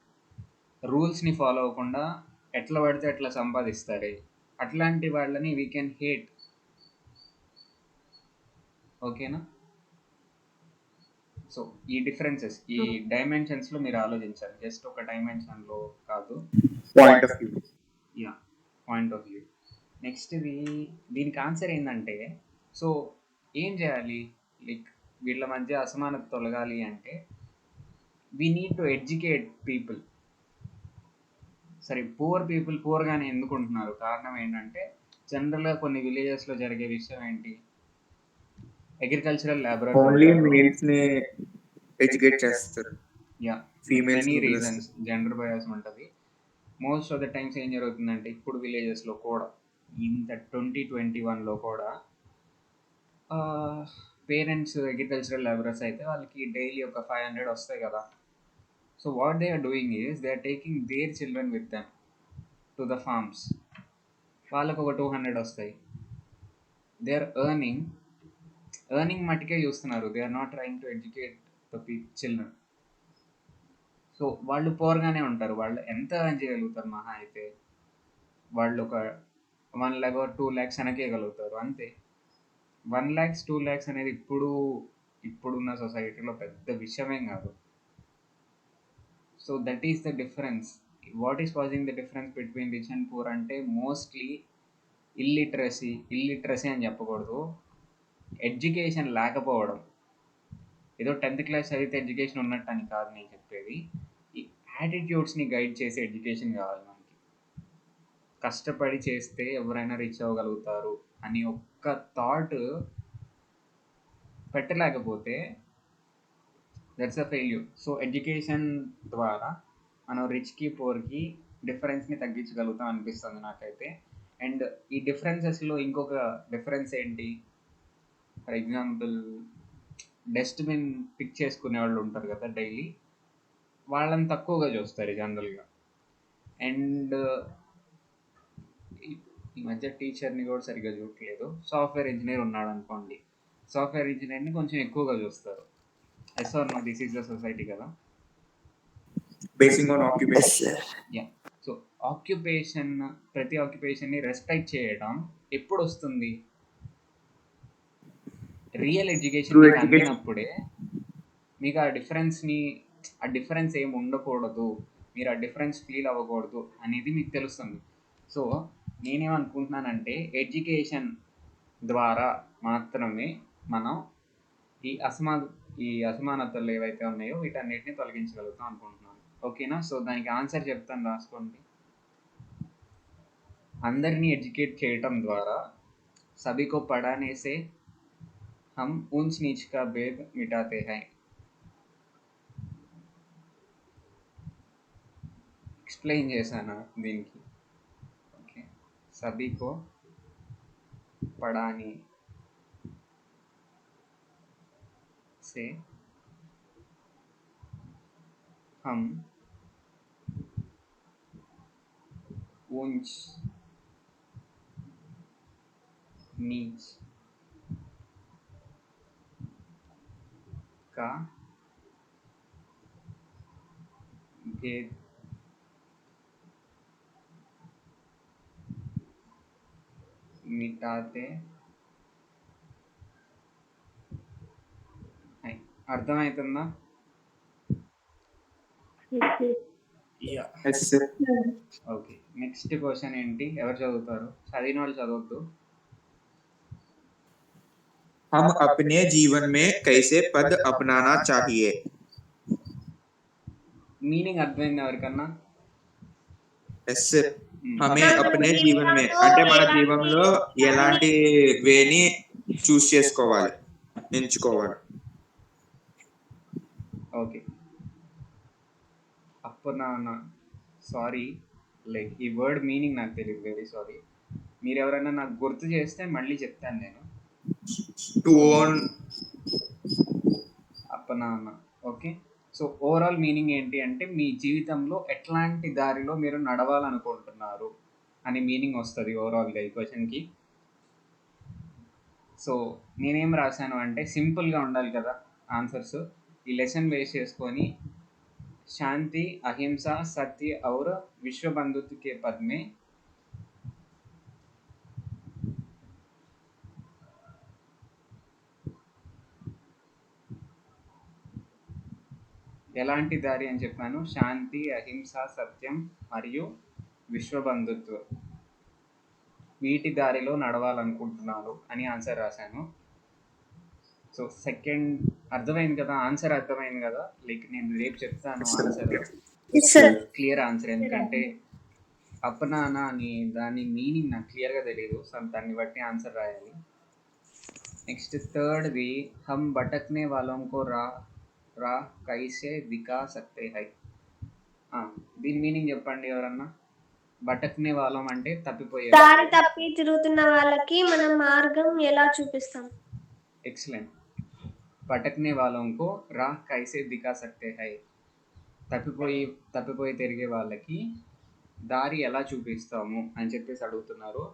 రూల్స్ని ఫాలో అవ్వకుండా ఎట్లా పడితే అట్లా సంపాదిస్తారు, అట్లాంటి వాళ్ళని వీ కెన్ హేట్. ఓకేనా? సో ఈ డిఫరెన్సెస్, ఈ డైమెన్షన్స్లో మీరు ఆలోచించాలి, జస్ట్ ఒక డైమెన్షన్లో కాదు. Point of view. Yeah, point of view. నెక్స్ట్ది దీనికి ఆన్సర్ ఏంటంటే, సో ఏం చేయాలి? లైక్ వీళ్ళ మధ్య అసమానత తొలగాలి అంటే we need to educate people. సరే, పూర్ పీపుల్ పూర్గానే ఎందుకుంటున్నారు? కారణం ఏంటంటే, జనరల్గా కొన్ని విలేజెస్లో జరిగే విషయం ఏంటి, అగ్రికల్చరల్ ఓన్లీ ల్యాబొరేటరీ. మేల్స్ ని ఎడ్యుకేట్ చేస్తారు, yeah, females many reasons, gender bias ఉంటుంది. మోస్ట్ ఆఫ్ ద టైమ్స్ ఏం జరుగుతుందంటే, ఇప్పుడు విలేజెస్లో కూడా ఇంత 2021లో కూడా పేరెంట్స్ అగ్రికల్చరల్ లేబరర్స్ అయితే వాళ్ళకి డైలీ ఒక 500 వస్తాయి కదా. So what they are doing is they are taking their children with them to the farms. వాళ్ళకు ఒక 200 వస్తాయి. దే ఆర్ ఎర్నింగ్ మట్టుకే చూస్తున్నారు, they are not trying to educate the children. So వాళ్ళు పోర్గానే ఉంటారు. వాళ్ళు ఎంత ఎర్న్ చేయగలుగుతారు? మహా అయితే వాళ్ళు ఒక 1 lakh or 2 lakhs వెనకేయగలుగుతారు అంతే. 1 lakhs 2 lakhs అనేది ఇప్పుడున్న సొసైటీలో పెద్ద విషయమేం కాదు. So that is the difference. What is causing the difference between rich and poor అంటే మోస్ట్లీ ఇల్లిటరసీ అని చెప్పకూడదు, ఎడ్యుకేషన్ లేకపోవడం. ఏదో 10th class చదివితే ఎడ్యుకేషన్ ఉన్నట్టు అని కాదు నేను చెప్పేది. ఈ యాటిట్యూడ్స్ని గైడ్ చేసే ఎడ్యుకేషన్ కావాలి మనకి. కష్టపడి చేస్తే ఎవరైనా రిచ్ అవ్వగలుగుతారు అని ఒక్క థాట్ పెట్టలేకపోతే that's a failure. So education ద్వారా మనం రిచ్కి పూర్కి డిఫరెన్స్ని తగ్గించగలుగుతాం అనిపిస్తుంది నాకైతే. అండ్ ఈ డిఫరెన్సెస్లో ఇంకొక డిఫరెన్స్ ఏంటి, ఫర్ ఎగ్జాంపుల్ డస్ట్బిన్ పిక్ చేసుకునే వాళ్ళు ఉంటారు కదా డైలీ, వాళ్ళని తక్కువగా చూస్తారు జనరల్గా. అండ్ ఈ మధ్య టీచర్ని కూడా సరిగ్గా చూడట్లేదు. సాఫ్ట్వేర్ ఇంజనీర్ ఉన్నాడు అనుకోండి, సాఫ్ట్వేర్ ఇంజనీర్ని కొంచెం ఎక్కువగా చూస్తారు. Yes or no? This is the society కదా. Basing on occupation. Yeah. So ప్రతి ఆక్యుపేషన్ని రెస్పెక్ట్ చేయడం ఎప్పుడు వస్తుంది? రియల్ ఎడ్యుకేషన్ మీకు అందినప్పుడే. మీకు ఆ డిఫరెన్స్ ఏమి ఉండకూడదు, మీరు ఆ డిఫరెన్స్ ఫీల్ అవ్వకూడదు అనేది మీకు తెలుస్తుంది. సో నేనేమనుకుంటున్నానంటే, ఎడ్యుకేషన్ ద్వారా మాత్రమే మనం ఈ అసమానతలు ఏవైతే ఉన్నాయో వీటన్నిటిని తొలగించగలుగుతాం అనుకుంటున్నాను. ఓకేనా? సో దానికి ఆన్సర్ చెప్తాను, రాసుకోండి. అందరినీ ఎడ్యుకేట్ చేయటం ద్వారా सभी को पढ़ाने से हम ऊंच नीच का भेद मिटाते हैं. एक्सप्लेन చేశాను దీనికి. ఓకే, सभी को पढ़ाने से हम ऊंच नीच का भेद మిటాతే హై. అర్థమవుతుందా? Yes sir. Okay, next question ఏంటి? ఎవరు చదువుతారు? చదివిన వాళ్ళు చదవద్దు. हम अपने जीवन में कैसे पद अपनाना चाहिए. మీనింగ్ అర్థమైంది ఎవరికన్నా? Yes sir. మ్మ్. హమే అప్నే జీవన్ మే అంటే మన జీవనంలో ఎలాంటి వేని చూస్ చేసుకోవాలి, ఎంచుకోవాలి. ఓకే, అప్పనాన్న, సారీ, లైక్ ఈ వర్డ్ మీనింగ్ నాకు తెలియదు, వెరీ సారీ. మీరు ఎవరైనా నాకు గుర్తు చేస్తే మళ్ళీ చెప్తాను నేను. టు ఓన్ అప్పనాన్న. ఓకే, సో ఓవరాల్ మీనింగ్ ఏంటి అంటే మీ జీవితంలో ఎట్లాంటి దారిలో మీరు నడవాలనుకుంటున్నారు అని మీనింగ్ వస్తుంది ఓవరాల్గా ఈ క్వశ్చన్కి. సో నేనేం రాశాను అంటే సింపుల్గా ఉండాలి కదా ఆన్సర్స్. ఈ లెసన్ బేస్ చేసుకొని శాంతి, అహింస, సత్య और विश्व बंधुत्व के पद में ఎలాంటి దారి అని చెప్పాను? శాంతి, అహింస, సత్యం మరియు విశ్వబంధుత్వం, వీటి దారిలో నడవాలనుకుంటున్నాను అని ఆన్సర్ రాశాను. సో సెకండ్ అర్థమైంది కదా? ఆన్సర్ అర్థమైంది కదా? లైక్ నేను రేపు చెప్తాను ఆన్సర్, క్లియర్ ఆన్సర్. ఎందుకంటే అపనానా అని దాని మీనింగ్ నాకు క్లియర్గా తెలియదు, సో దాన్ని బట్టి ఆన్సర్ రాయాలి. నెక్స్ట్ థర్డ్ది, హమ్ భటక్నే వాలోం కో రా కైసే దికా సక్తే హై. దీని మీనింగ్ చెప్పండి ఎవరన్నా. భటక్నే వాళ్ళం అంటే తప్పిపోయే. దారి తప్పి తిరుగుతున్న వాళ్ళకి మనం మార్గం ఎలా చూపిస్తాం? ఎక్సలెంట్. భటక్నే వాళ్ళం కో రా కైసే దికా సక్తే హై. తప్పిపోయి తిరిగే వాళ్ళకి దారి ఎలా చూపిస్తాము అని చెప్పేసి అడుగుతున్నారు.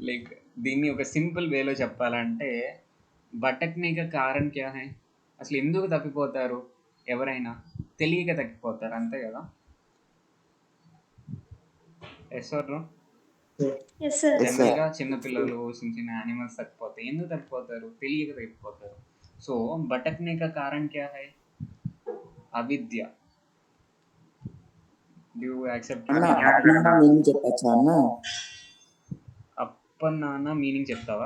లైక్ దీన్ని ఒక సింపుల్ వేలో చెప్పాలంటే భటక్నే కా కారణ్ క్యా హై. అసలు ఎందుకు తప్పిపోతారు? ఎవరైనా తెలియక తప్పిపోతారు, అంతే కదా? Yes or no? జనరల్గా చిన్నపిల్లలు, చిన్న చిన్న యానిమల్స్ తప్పిపోతాయి. ఎందుకు తప్పిపోతారు? తెలియక తప్పిపోతారు. సో భటక్నే కా కారణ్ క్యా హై? అవిద్య. Do you accept? మీనింగ్ చెప్పచ్చా అన్న? అప్పన్నాన్న మీనింగ్ చెప్తావా?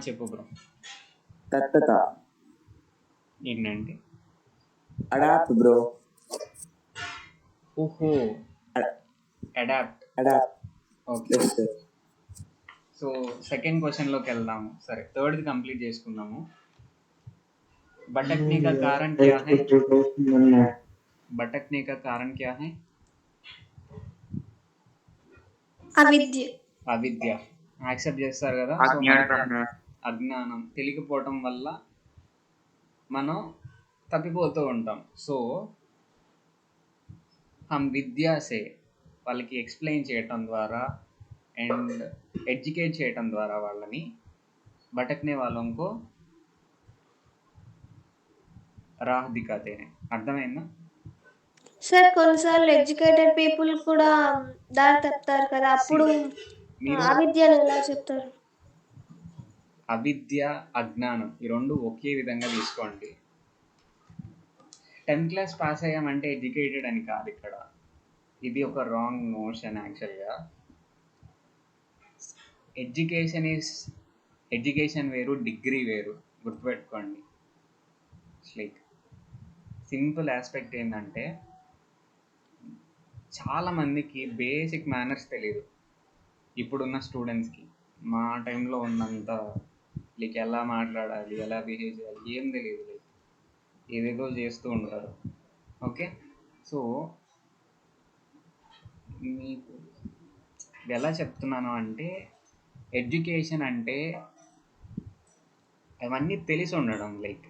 చెప్పు బ్రో. తత్తత ఏంటండి? Adapt bro. ఓహో, అడాప్ట్. ఓకే, సో సెకండ్ క్వశ్చన్లోకి వెళ్దాము. సరే, థర్డ్ది కంప్లీట్ చేసుకుందాము. భటక్నే కా కారణ్ క్యా హై? భటక్నే కా కారణ్ క్యా హై? అవిద్య. యాక్సెప్ట్ చేస్తారు కదా? సో అజ్ఞానం, తెలియకపోవటం వల్ల మనం తప్పిపోతూ ఉంటాం. సో హమ్ విద్యాసే, వాళ్ళకి ఎక్స్ప్లెయిన్ చేయటం ద్వారా అండ్ ఎడ్యుకేట్ చేయటం ద్వారా వాళ్ళని భటక్నే వాళ్ళంకో రాహ్ దిఖాతే హై. అర్థమైందా? సార్ కొన్నిసార్లు ఎడ్యుకేటెడ్ పీపుల్ కూడా దారి తప్పుతారు కదా, అప్పుడు మీరు అవిద్యను ఎలా చెప్తారు? అవిద్య, అజ్ఞానం ఈ రెండు ఒకే విధంగా తీసుకోండి. 10th క్లాస్ పాస్ అయ్యామంటే ఎడ్యుకేటెడ్ అని కాదు ఇక్కడ. ఇది ఒక రాంగ్ నోషన్ యాక్చువల్గా. ఎడ్యుకేషన్ వేరు, డిగ్రీ వేరు, గుర్తుపెట్టుకోండి. లైక్ సింపుల్ ఆస్పెక్ట్ ఏంటంటే చాలామందికి బేసిక్ మేనర్స్ తెలియదు ఇప్పుడున్న స్టూడెంట్స్కి. మా టైంలో ఉన్నంత లైక్ ఎలా మాట్లాడాలి, ఎలా బిహేవ్ చేయాలి ఏం తెలియదు. లైక్ ఏదేదో చేస్తూ ఉంటారు. ఓకే, సో మీకు ఎలా చెప్తున్నాను అంటే ఎడ్యుకేషన్ అంటే అవన్నీ తెలిసి ఉండడం. Like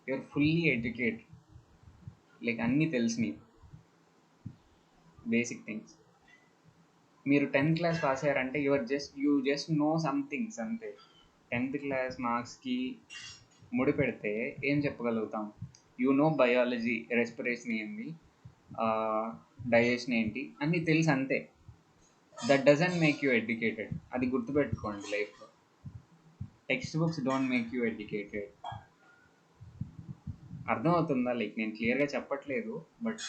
you're fully educated, like అన్నీ తెలిసి నీకు బేసిక్ థింగ్స్. మీరు 10th క్లాస్ పాస్ అయ్యారంటే you just know some things అంతే. 10th క్లాస్ మార్క్స్కి ముడిపెడితే ఏం చెప్పగలుగుతాం? యూ నో బయాలజీ, రెస్పిరేషన్ ఏంటి, డైజెషన్ ఏంటి అన్నీ తెలుసు అంతే. That doesn't make you educated. అది గుర్తుపెట్టుకోండి లైఫ్లో. Text books don't make you educated. అర్థమవుతుందా? లైక్ నేను క్లియర్గా చెప్పట్లేదు, బట్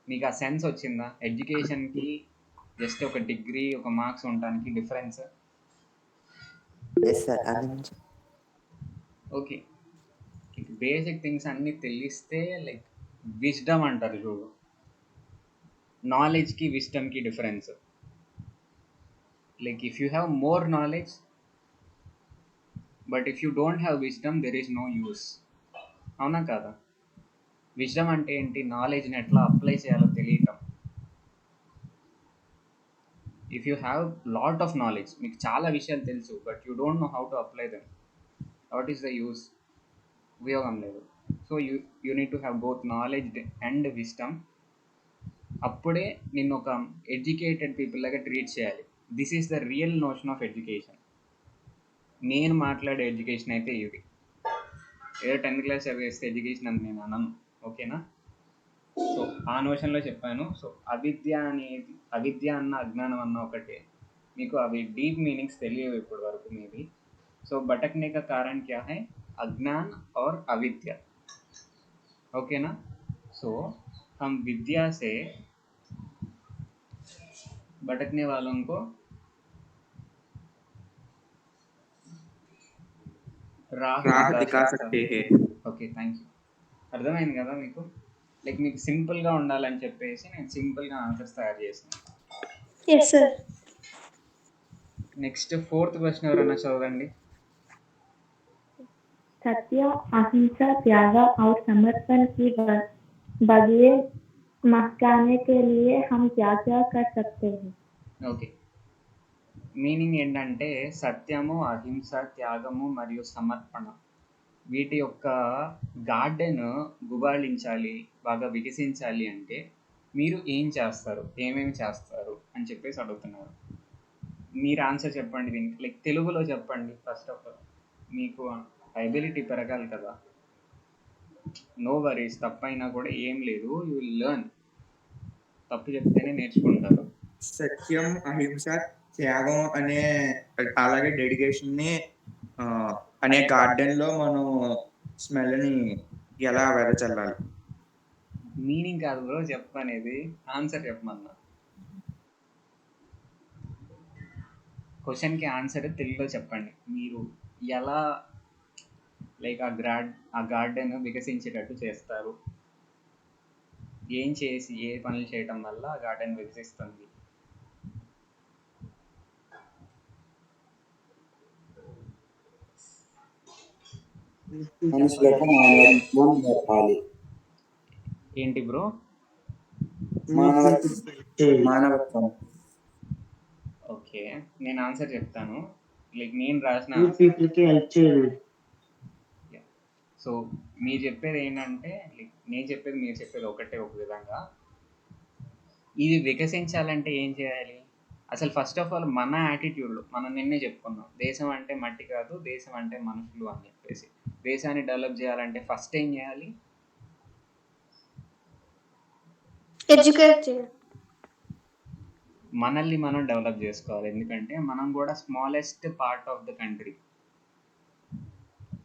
మీకు ఆ సెన్స్ వచ్చిందా? ఎడ్యుకేషన్కి జస్ట్ ఒక డిగ్రీ, ఒక మార్క్స్ ఉండడానికి డిఫరెన్స్. ఎస్ సార్ అర్థం. ఓకే, బేసిక్ థింగ్స్ అన్నీ తెలిస్తే లైక్ విజ్డమ్ అంటారు చూడు. నాలెడ్జ్కి విజ్డమ్కి difference. Like if you have more knowledge but if you don't have wisdom there is no use. అవునా కాదా? విజ్డమ్ అంటే ఏంటి? నాలెడ్జ్ని ఎట్లా అప్లై చేయాలో తెలియటం. If you have lot of knowledge, మీకు చాలా విషయాలు తెలుసు, but you don't know how to apply them, what is the use? ఉపయోగం లేదు. So you need to have both knowledge and wisdom. అప్పుడే నిన్ను ఒక ఎడ్యుకేటెడ్ పీపుల్ లాగా ట్రీట్ చేయాలి. This is the real notion of education. నేను మాట్లాడే education అయితే ఇది. ఏదో 10th క్లాస్ చదివేస్తే ఎడ్యుకేషన్ అని నేను అనను. ఓకేనా? సో ఆ నోషన్లో చెప్పాను. సో అవిద్య అన్న అజ్ఞానం అన్న ఒకటే. మీకు అవి డీప్ మీనింగ్స్ తెలియవు ఇప్పటి వరకు మేబీ. సో भटकने का कारण क्या है? अज्ञान और अविद्या. ओके ना? सो हम विद्या से भटकने वालों को राह दिखा सकते हैं. Okay, thank you. అర్థమైంది కదా మీకు? లైక్ మీకు సింపుల్గా ఉండాలని చెప్పేసి నేను సింపుల్గా ఆన్సర్స్ తయారు చేసాను. Yes sir. Next 4th question ఎవరైనా చదవండి. सत्य, अहिंसा, त्याग और समर्पण की बगिए मस्काने के लिए हम क्या क्या कर सकते हैं? ఓకే, మీనింగ్ ఏంటంటే సత్యము, అహింస, త్యాగము మరియు సమర్పణ వీటి యొక్క గార్డెన్ గుబాళించాలి, బాగా వికసించాలి అంటే మీరు ఏం చేస్తారు, ఏమేమి చేస్తారు అని చెప్పేసి అడుగుతున్నారు. మీరు ఆన్సర్ చెప్పండి దీనికి. లైక్ తెలుగులో చెప్పండి ఫస్ట్ ఆఫ్ ఆల్. మీకు ఎబిలిటీ పెరగాలి కదా. నో వరీస్, తప్పైనా కూడా ఏం లేదు, యూ విల్ లెర్న్. తప్పు చెప్తేనే నేర్చుకుంటారు. సత్యం, అహింస, త్యాగం అనే అలాగే డెడికేషన్ ని అనే గార్డెన్ లో మనం స్మెల్ ని ఎలా వెదచల్లాలి? మీనింగ్ కాదు బ్రో చెప్పనేది, ఆన్సర్ చెప్పమన్నా. క్వశ్చన్కి ఆన్సర్ తెలుగులో చెప్పండి. మీరు ఎలా లైక్ ఆ గార్డెన్ వికసించేటట్టు చేస్తారు, ఏం చేసి ఏ పనులు చేయటం వల్ల ఆ గార్డెన్ వికసిస్తుంది. మనుషులకు మానవత్వం నేర్పాలి. ఏంటి బ్రో? మానవత్వం. ఓకే, నేను ఆన్సర్ చెప్తాను. లైక్ నేను రాసిన సో మీరు చెప్పేది ఏంటంటే లైక్ నేను చెప్పేది మీరు చెప్పేది ఒకటే ఒక విధంగా. ఇది వికసించాలంటే ఏం చేయాలి? అసలు ఫస్ట్ ఆఫ్ ఆల్ మన యాటిట్యూడ్లో మనం నిన్నే చెప్పుకున్నాం, దేశం అంటే మట్టి కాదు, దేశం అంటే మనుషులు అని చెప్పేసి. దేశాన్ని డెవలప్ చేయాలంటే ఫస్ట్ ఏం చేయాలి? ఎడ్యుకేట్ చేయాలి. మనల్ని మనం డెవలప్ చేసుకోవాలి. ఎందుకంటే మనం కూడా smallest part of the country.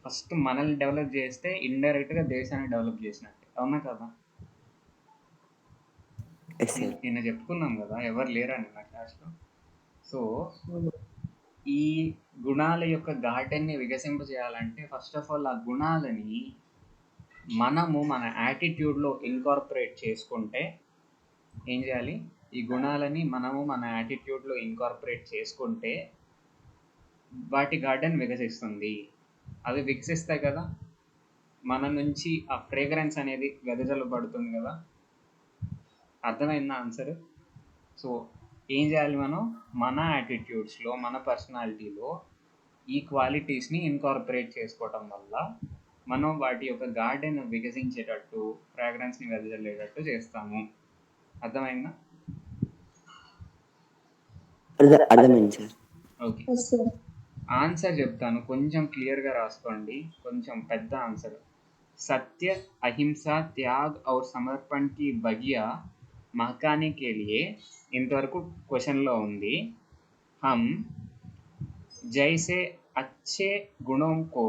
First మనల్ని డెవలప్ చేస్తే ఇండైరెక్ట్గా దేశాన్ని డెవలప్ చేసినట్టే. అవునా కదా? Yes sir. నిన్న చెప్పుకున్నాం కదా, ఎవరు లేరండి నా క్లాస్లో. సో ఈ గుణాల యొక్క గార్డెన్ని వికసింపజేయాలంటే ఫస్ట్ ఆఫ్ ఆల్ ఆ గుణాలని మనము మన యాటిట్యూడ్లో ఇన్కార్పొరేట్ చేసుకుంటే ఏం చేయాలి, ఈ గుణాలని మనము మన యాటిట్యూడ్లో ఇన్కార్పొరేట్ చేసుకుంటే వాటి గార్డెన్ వికసిస్తుంది. అవి వికసిస్తాయి కదా, మన నుంచి ఆ ఫ్రేగ్రెన్స్ అనేది వెదజల్లబడుతుంది కదా. అర్థమైందా ఆన్సర్? సో ఏం చేయాలి, మనం మన యాటిట్యూడ్స్లో మన పర్సనాలిటీలో ఈ క్వాలిటీస్ని ఇన్కార్పొరేట్ చేసుకోవటం వల్ల మనం వాటి యొక్క గార్డెన్ వికసించేటట్టు ఫ్రాగ్రెన్స్ని వెదజల్లేటట్టు చేస్తాము. అర్థమైందా? అర్థమైంది సార్. ఓకే, ఆన్సర్ చెప్తాను, కొంచెం క్లియర్గా రాసుకోండి, కొంచెం పెద్ద ఆన్సర్. सत्य अहिंसा त्याग और समर्पण की बगिया महकाने के लिए इंतवరకు క్వశ్చన్లో ఉంది. हम जैसे अच्छे गुणों को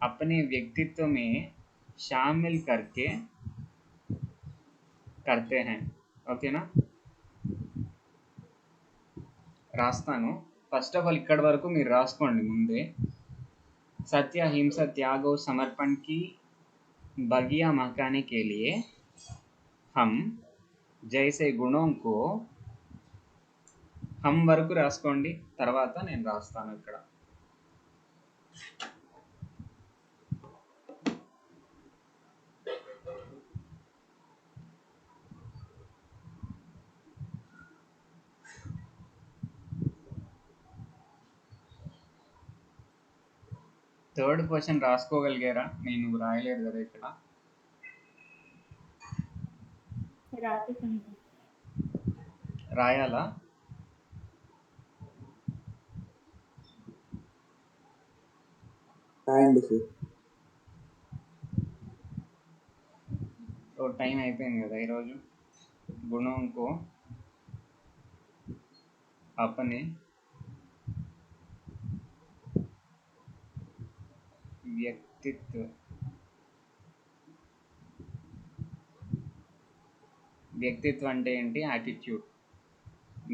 अपने व्यक्तित्व में शामिल करके करते हैं. ఓకేనా? రాస్తాను. ఫస్ట్ ఆఫ్ ఆల్ ఇక్కడి వరకు మీరు రాసుకోండి ముందే. सत्य अहिंसा त्याग और समर्पण की बगिया महकाने के लिए हम जैसे गुणों को, हम వరకు రాసుకోండి, తర్వాత నేను రాస్తాను ఇక్కడ. థర్డ్ క్వశ్చన్ రాసుకోగలిగారా? నేను రాయలేదు కదా ఇక్కడ. రాయాలా? రాయండి సార్. సో టైం అయిపోయింది కదా ఈరోజు. గుణంకో अपने వ్యక్తిత్వ అంటే ఏంటి, యాటిట్యూడ్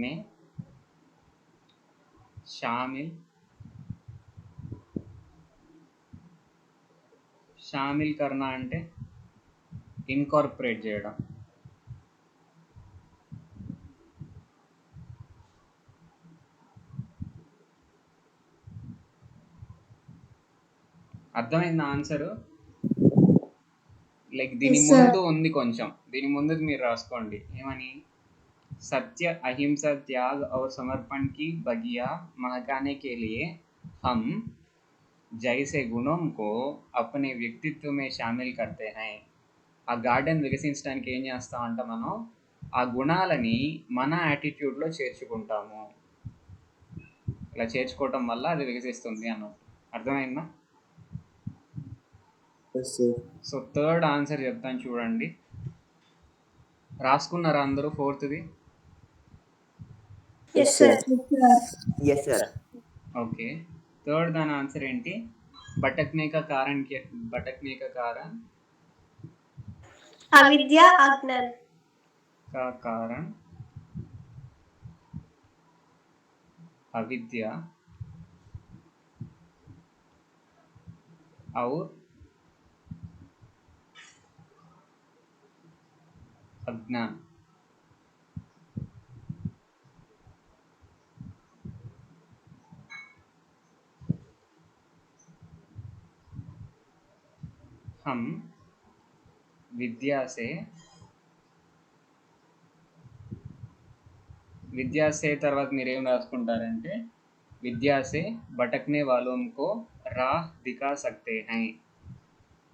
మే షామిల్ కర్నా అంటే ఇన్కార్పొరేట్ చేయడం. అర్థమైంది ఆన్సర్? లైక్ దీని ముందు ఉంది కొంచెం, దీని ముందు మీరు రాసుకోండి ఏమని, सत्य अहिंसा त्याग और समर्पण की बगिया महकाने के लिए हम जैसे गुणों को अपने व्यक्तित्व में शामिल करते हैं. ఆ గార్డెన్ వికసించడానికి ఏం చేస్తామంటే మనం ఆ గుణాలని మన యాటిట్యూడ్లో చేర్చుకుంటాము. ఇలా చేర్చుకోవటం వల్ల అది వికసిస్తుంది అన్నట్టు. అర్థమైందా? సో థర్డ్ ఆన్సర్ చెప్తాను చూడండి. రాసుకున్నారా అందరూ ఫోర్త్ది? Yes sir. Yes sir. Okay, third దాని ఆన్సర్ ఏంటి? भटकने का कारण अविद्या अज्ञान का कारण अविद्या और अज्ञान. हम विद्या से తర్వాత మీరు ఏం రాసుకుంటారంటే, विद्या से भटकने वालों को राह दिखा सकते हैं.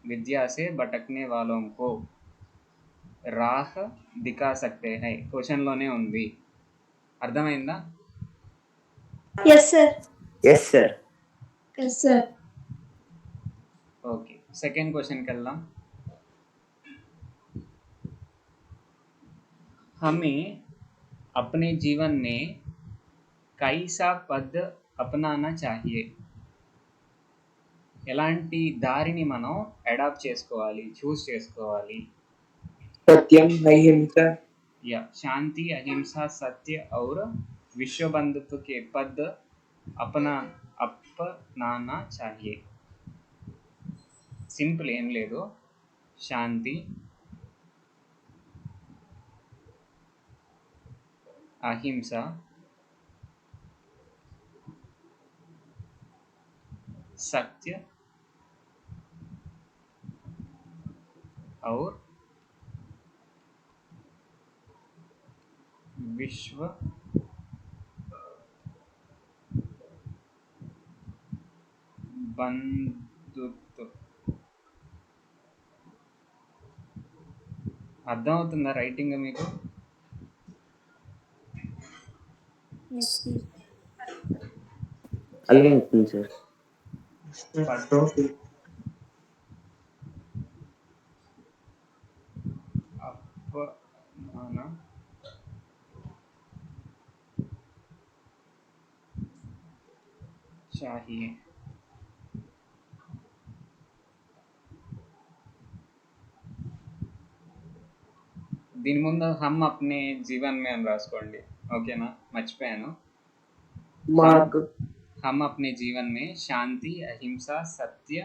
विद्या से भटकने वालों को राह दिखा सकते हैं క్వశ్చన్లోనే ఉంది. అర్థమైందా? Yes sir. Yes sir. Yes sir. Okay, second క్వశ్చన్కి వెళ్దాం. हमें अपने जीवन में कैसा पद अपनाना चाहिए. ఎలాంటి దారిని మనం అడాప్ట్ చేసుకోవాలి, చూస్ చేసుకోవాలి? సత్యం, అహింస, या शांति अहिंसा सत्य और विश्व बंधुत्व के पद अपनाना चाहिए. సింపుల్ ఏం లేదు. శాంతి అహింస सत्य और विश्व बंधुत्व. అర్థమవుతుందా రైటింగ్ మీకు? Yes, please. అర్థమవుతుంది సార్. अपनाना चाहिए. దీని ముందు హమ్ అప్నే జీవన్ మే అని రాసుకోండి. ఓకేనా? మర్చిపోయాను. మాకు हम अपने जीवन में शांति अहिंसा सत्य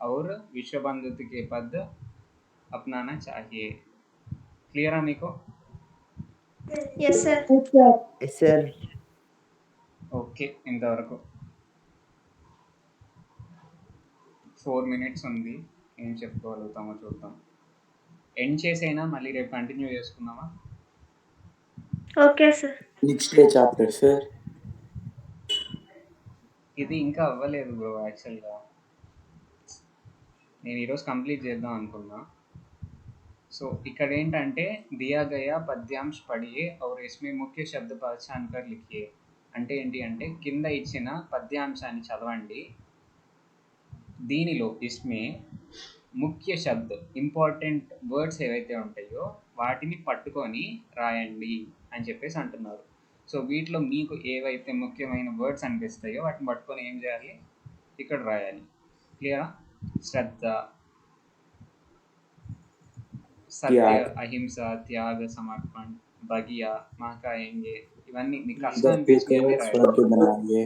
और विश्व बंधुत्व के पद अपनाना चाहिए. क्लियर है మీకు? Yes sir. Yes sir. Okay, ఇంతవరకు 4 minutes ఉంది. ఏం చెప్పుకోగలుగుతామో చూద్దాం. ఎండ్ చేసైనా మళ్ళీ రేపు కంటిన్యూ చేసుకుందామా? Okay sir. Next day chapter sir. ఇది ఇంకా అవ్వలేదు బ్రో. యాక్చువల్గా నేను ఈరోజు కంప్లీట్ చేద్దాం అనుకున్నా. సో ఇక్కడ ఏంటంటే దియా గయా పద్యాంశ్ పడియే और इसमें ముఖ్య శబ్ద పహచాన్ కర్ లిఖియే. అంటే ఏంటి అంటే కింద ఇచ్చిన పద్యాంశాన్ని చదవండి. దీనిలో ఇస్మే ముఖ్య శబ్ద ఇంపార్టెంట్ వర్డ్స్ ఏవైతే ఉంటాయో వాటిని పట్టుకొని రాయండి అని చెప్పేసి అంటున్నారు. సో వీటిలో మీకు ఏవైతే ముఖ్యమైన వర్డ్స్ అనిపిస్తాయో వాటిని పట్టుకొని ఏం చేయాలి? ఇక్కడ రాయాలి. క్లియరా? శ్రద్ధ, సత్య, అహింస, త్యాగ, సమర్పణ, బగియా, మాకాయంగే, ఇవన్నీ మీకు కష్టం అనిపించినవి రాయండి.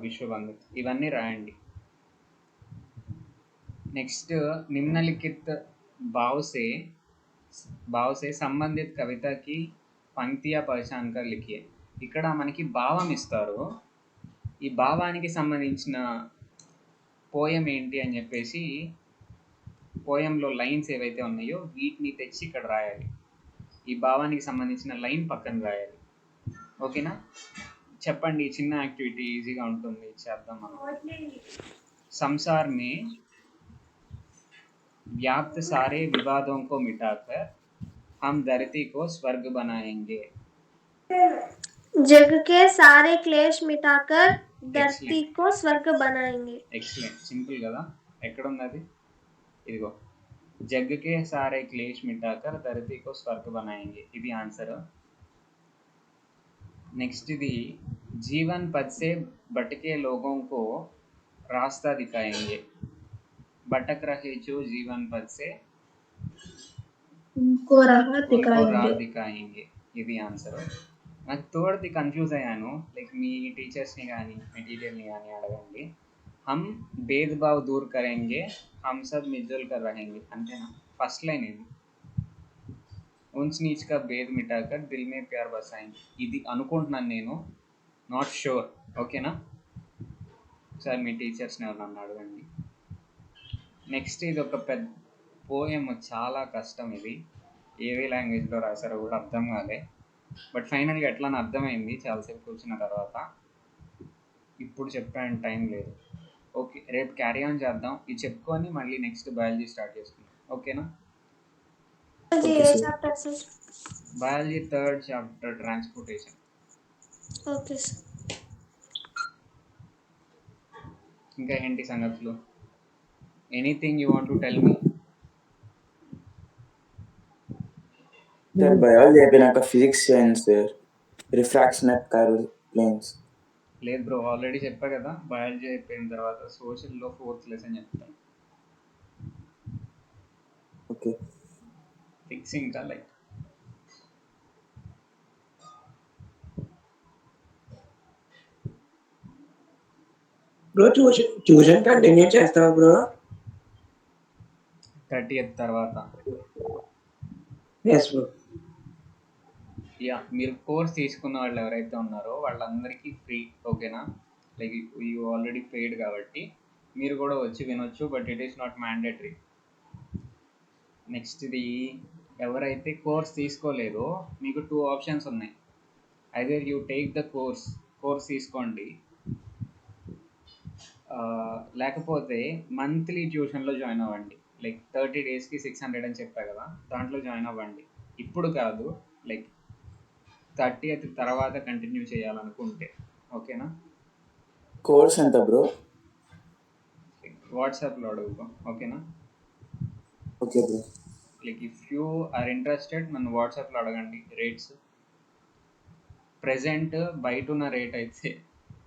విశ్వబంధు ఇవన్నీ రాయండి. నెక్స్ట్ నిమ్నలిఖిత్ భావ్ సే సంబంధిత కవితకి పంక్తియా పహచాన్ కర్ లిఖియే. ఇక్కడ మనకి భావం ఇస్తారు. ఈ భావానికి సంబంధించిన పోయం ఏంటి అని చెప్పేసి పోయంలో లైన్స్ ఏవైతే ఉన్నాయో వీటిని తెచ్చి ఇక్కడ రాయాలి. ఈ భావానికి సంబంధించిన లైన్ పక్కన రాయాలి. ఓకేనా? చెప్పండి. చిన్న యాక్టివిటీ, ఈజీగా ఉంటుంది, చేద్దాం మనం. సంసార్ మే व्याप्त सारे विवादों को मिटाकर हम धरती को स्वर्ग बनाएंगे. जग के सारे क्लेश मिटाकर धरती को स्वर्ग बनाएंगे. ఎక్సలెంట్. సింపుల్ కదా? ఎక్కడ ఉంది అది? ఇదిగో, जग के सारे क्लेश मिटाकर धरती को स्वर्ग बनाएंगे. ఇది ఆన్సర్. నెక్స్ట్ ఇది जीवन पथ से भटके लोगों को रास्ता दिखाएंगे. भटक रहे जो जीवन पथ से उनको राह दिखाएंगे. ఇది ఆన్సర్. నాకు థర్డ్ది కన్ఫ్యూజ్ అయ్యాను. లైక్ మీ టీచర్స్ని కానీ మెటీరియల్ని కానీ అడగండి. हम भेदभाव दूर करेंगे हम सब मिलजुल कर रहेंगे. అంతేనా? ఫస్ట్ లైన్ ఇది. ऊंच नीच का भेद मिटाकर दिल में प्यार बसाएंगे. ఇది అనుకుంటున్నాను నేను, నాట్ షూర్. ఓకేనా? సార్ మీ టీచర్స్ని ఎవరన్నా అడగండి. నెక్స్ట్ ఇది ఒక పెద్ద పోయం, చాలా కష్టం. ఇది ఏవే లాంగ్వేజ్లో రాశారో కూడా అర్థం కాలే. బట్ ఫైనల్గా ఎట్లా అర్థమైంది చాలాసేపు కూర్చున్న తర్వాత. ఇప్పుడు చెప్పడానికి టైం లేదు. ఓకే, రేపు క్యారీ ఆన్ చేద్దాం. ఇది చెప్పుకొని మళ్ళీ నెక్స్ట్ బయాలజీ స్టార్ట్ చేసుకుందాం. ఓకేనా? Biology third chapter transportation. Okay sir. ఇంకా ఏంటి సంగతులు? Anything you want to tell me? Sir biology అయిపోయినాక ఫిజిక్స్ చేయండి sir. Refraction of curve planes. లేదు బ్రో, ఆల్రెడీ చెప్పా కదా. బయాలజీ అయిపోయిన తర్వాత సోషల్లో 4th లెసన్ చెప్తాను. ఓకే. టాపిక్స్ ఇంకా లైక్ బ్రో ట్యూషన్ కంటిన్యూ చేస్తావా బ్రో? 30th తర్వాత ఎస్ బ్రో. యా మీరు కోర్స్ తీసుకున్న వాళ్ళు ఎవరైతే ఉన్నారో వాళ్ళందరికీ ఫ్రీ, ఓకేనా? లైక్ యూ ఆల్రెడీ పెయిడ్ కాబట్టి మీరు కూడా వచ్చి వినొచ్చు, but it is not mandatory. Next ఇది ఎవరైతే కోర్స్ తీసుకోలేదో మీకు 2 ఆప్షన్స్ ఉన్నాయి. Either you take the course తీసుకోండి, లేకపోతే మంత్లీ ట్యూషన్లో జాయిన్ అవ్వండి. లైక్ 30 డేస్కి 600 అని చెప్పా కదా, దాంట్లో జాయిన్ అవ్వండి. ఇప్పుడు కాదు, లైక్ 30th తర్వాత కంటిన్యూ చేయాలనుకుంటే, ఓకేనా? కోర్స్ ఎంత బ్రో? వాట్సాప్లో అడుగుకో, ఓకేనా? Okay bro. Like if you are interested నన్ను వాట్సాప్లో అడగండి రేట్స్. ప్రజెంట్ బయట ఉన్న రేట్ అయితే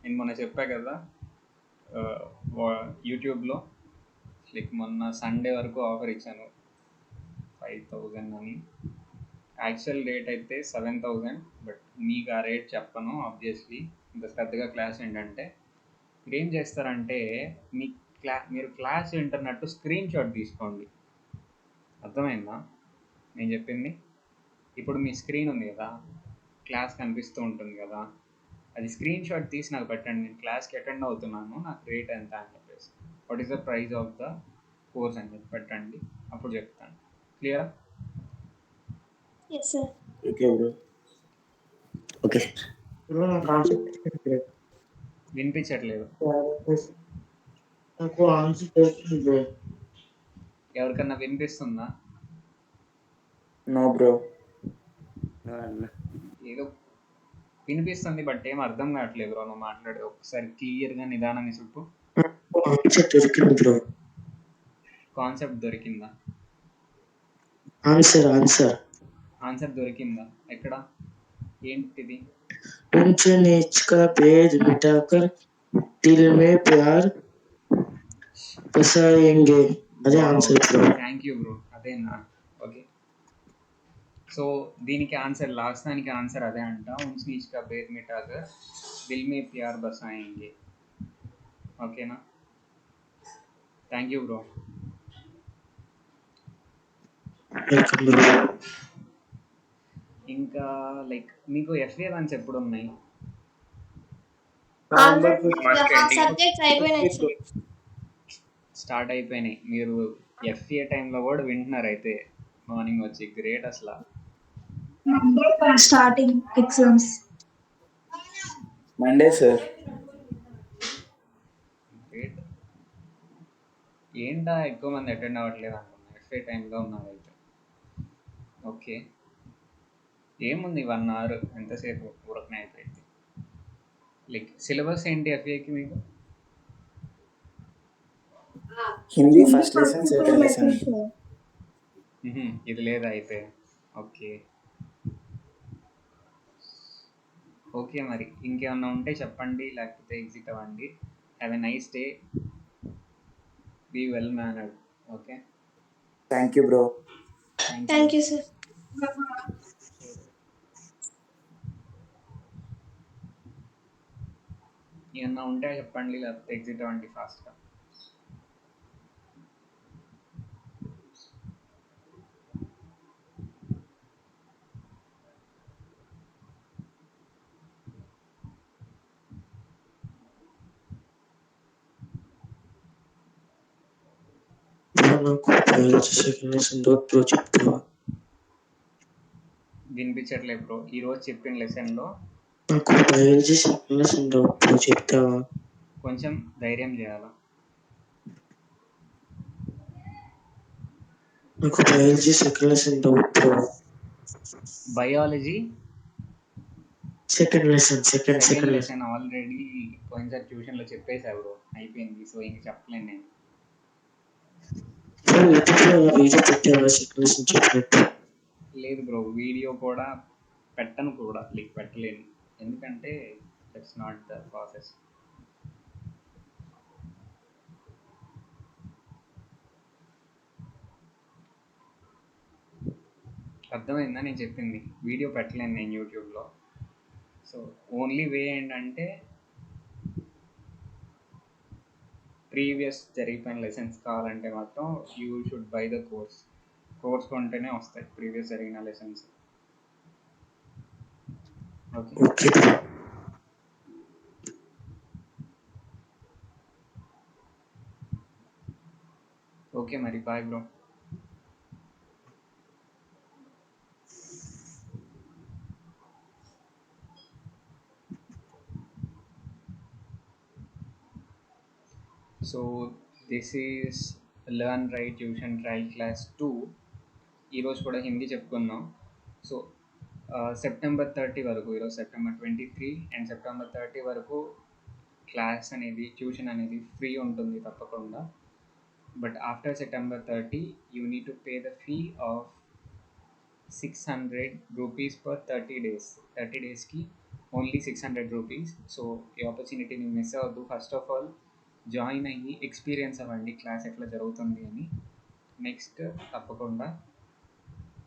నేను మొన్న చెప్పా కదా యూట్యూబ్లో, లైక్ మొన్న సండే వరకు ఆఫర్ ఇచ్చాను 5000 అని. యాక్చువల్ రేట్ అయితే 7000, బట్ మీకు ఆ రేట్ చెప్పను ఆబ్వియస్లీ. ఇంత శ్రద్ధగా క్లాస్ ఏంటంటే మీరు ఏం చేస్తారంటే మీరు క్లాస్ వింటున్నట్టు స్క్రీన్ షాట్ తీసుకోండి. అర్థమైందా నేను చెప్పింది? ఇప్పుడు మీ స్క్రీన్ ఉంది కదా, క్లాస్ కనిపిస్తూ ఉంటుంది కదా, అది స్క్రీన్ షాట్ తీసి నాకు పెట్టండి. నేను క్లాస్కి అటెండ్ అవుతున్నాను, నాకు రేట్ ఎంత అని చెప్పేసి, what is the price of the course అని చెప్పి పెట్టండి, అప్పుడు చెప్తాను. క్లియరా? Yes sir. Okay bro. Okay. Bro నా కాన్సెప్ట్ వినిపించట్లేదు. నాకు ఆన్సర్ తెలుస్తుంది బ్రో. ఎవరికన్నా వినిపిస్తుందా? No bro. ఏదో వినిపిస్తుంది, బట్ ఏం అర్థం కావట్లేదు బ్రో నువ్వు మాట్లాడే. ఒకసారి క్లియర్గా నిదానంగా చెప్పు. ఆన్సర్ దొరికింది బ్రో. కాన్సెప్ట్ దొరికిందా? ఆన్సర్ దొరికిందా? ఎక్కడ? ఏంటిది? उनसे नीच का पेज मिटाकर दिल में प्यार बसाएंगे. అదే answer bro. Thank you bro. అదేనా? ఓకే. సో దీనికి ఆన్సర్, లాస్ట్ దానికి ఆన్సర్ అదే అంట. ఉన్స్ నీచ్ కా పేజ్ మిటాకర్ దిల్ మే ప్యార్ బసాయేంగే. ఓకేనా? Thank you bro. Welcome bro. ఇంకా లైక్ మీకు ఎఫ్ఏ వన్స్ ఎప్పుడు ఉన్నాయి? ఆల్రెడీ హాఫ్ సబ్జెక్ట్స్ అయిపోయినాయి సార్. స్టార్ట్ అయిపోయినాయి. మీరు ఎఫ్ఏ టైంలో కూడా వింటున్నారు అయితే మార్నింగ్ వచ్చి. గ్రేట్ అసలు. Starting exams. Monday sir. Great. ఏంటా ఎక్కువ మంది అటెండ్ అవ్వట్లేదు అనుకున్నా, ఎఫ్ఏ టైంలో ఉన్నారు అయితే. ఓకే, ఏముంది 1 hour ఎంతసేపు ఊరకనే అయిపోయింది. లైక్ సిలబస్ ఏంటి ఎఫ్ఏకి మీకు? Hindi first lesson, second lesson. ఇది లేదా అయితే? ఓకే ఓకే, మరి ఇంకేమన్నా ఉంటే చెప్పండి, లేకపోతే ఎగ్జిట్ అవ్వండి. Have a nice day, be well mannered. Okay, thank you bro. Thank you sir. ఏమన్నా ఉంటే చెప్పండి, లేకపోతే ఎగ్జిట్ అవ్వండి ఫాస్ట్గా. నాకు బయాలజీ సెకండ్ లెసన్ బ్రో చెప్తావా? వినిపించట్లేదు బ్రో. ఈరోజు చెప్పిన లెసన్లో నాకు బయాలజీ సెకండ్ లెసన్ బ్రో చెప్తావా? కొంచెం ధైర్యం చేయాలా. నాకు biology second lesson bro. Biology second second lesson. Lesson already కొంచెం ట్యూషన్లో చెప్పేసా బ్రో, అయిపోయింది. సో ఇంక చెప్పలేను నేను. వీడియో పెట్టావా సెకండ్ లెసన్ చెప్పినట్టు? లేదు బ్రో, వీడియో కూడా పెట్టను కూడా, లింక్ పెట్టలేను. ఎందుకంటే దట్స్ నాట్ ద ప్రాసెస్. అర్థమైందా నేను చెప్పింది? వీడియో పెట్టలేను నేను యూట్యూబ్లో. సో ఓన్లీ వే ఏంటంటే ప్రీవియస్ జరిగిపోయిన లెసన్స్ కావాలంటే మాత్రం you should buy the course కొంటేనే వస్తాయి ప్రీవియస్ జరిగిన లెసన్స్. ఓకే, ఓకే ఓకే మరి bye bro. So this is learn right tuition trial class 2. ఈరోజు కూడా హిందీ చెప్పుకున్నాం. సో సెప్టెంబర్ 30 వరకు, ఈరోజు సెప్టెంబర్ 23 అండ్ సెప్టెంబర్ 30 వరకు క్లాస్ అనేది, ట్యూషన్ అనేది ఫ్రీ ఉంటుంది తప్పకుండా. But after September 30 you need to pay the fee of 600 rupees per 30 days. 30 daysకి ఓన్లీ 600 రూపీస్. సో ఈ ఆపర్చునిటీని మిస్ అవ్వద్దు. ఫస్ట్ ఆఫ్ ఆల్ జాయిన్ అయ్యి ఎక్స్పీరియన్స్ అవ్వండి క్లాస్ ఎట్లా జరుగుతుంది అని. నెక్స్ట్ తప్పకుండా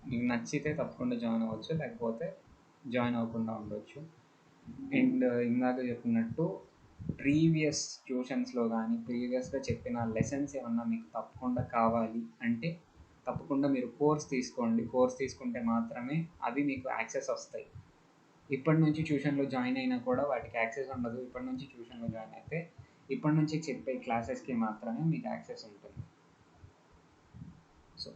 మీకు నచ్చితే తప్పకుండా జాయిన్ అవ్వచ్చు, లేకపోతే జాయిన్ అవ్వకుండా ఉండవచ్చు. అండ్ ఇందాక చెప్పినట్టు ప్రీవియస్ ట్యూషన్స్లో కానీ ప్రీవియస్గా చెప్పిన లెసన్స్ ఏమన్నా మీకు తప్పకుండా కావాలి అంటే తప్పకుండా మీరు కోర్స్ తీసుకోండి. కోర్స్ తీసుకుంటే మాత్రమే అవి మీకు యాక్సెస్ వస్తాయి. ఇప్పటి నుంచి ట్యూషన్లో జాయిన్ అయినా కూడా వాటికి యాక్సెస్ ఉండదు. ఇప్పటి నుంచి ట్యూషన్లో జాయిన్ అయితే ఇప్పటి నుంచి చెప్పే క్లాసెస్కి మాత్రమే మీకు యాక్సెస్ ఉంటుంది. సో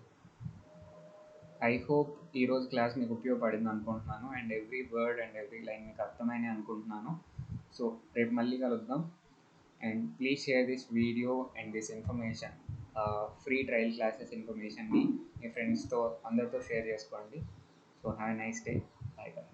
ఐ హోప్ ఈరోజు క్లాస్ మీకు ఉపయోగపడింది అనుకుంటున్నాను. And every word and every line మీకు అర్థమైంది అనుకుంటున్నాను. సో రేపు మళ్ళీ కలుద్దాం. And please share this video and this information, free trial classes ఇన్ఫర్మేషన్ని మీ ఫ్రెండ్స్తో అందరితో షేర్ చేసుకోండి. So have a nice day. Bye by.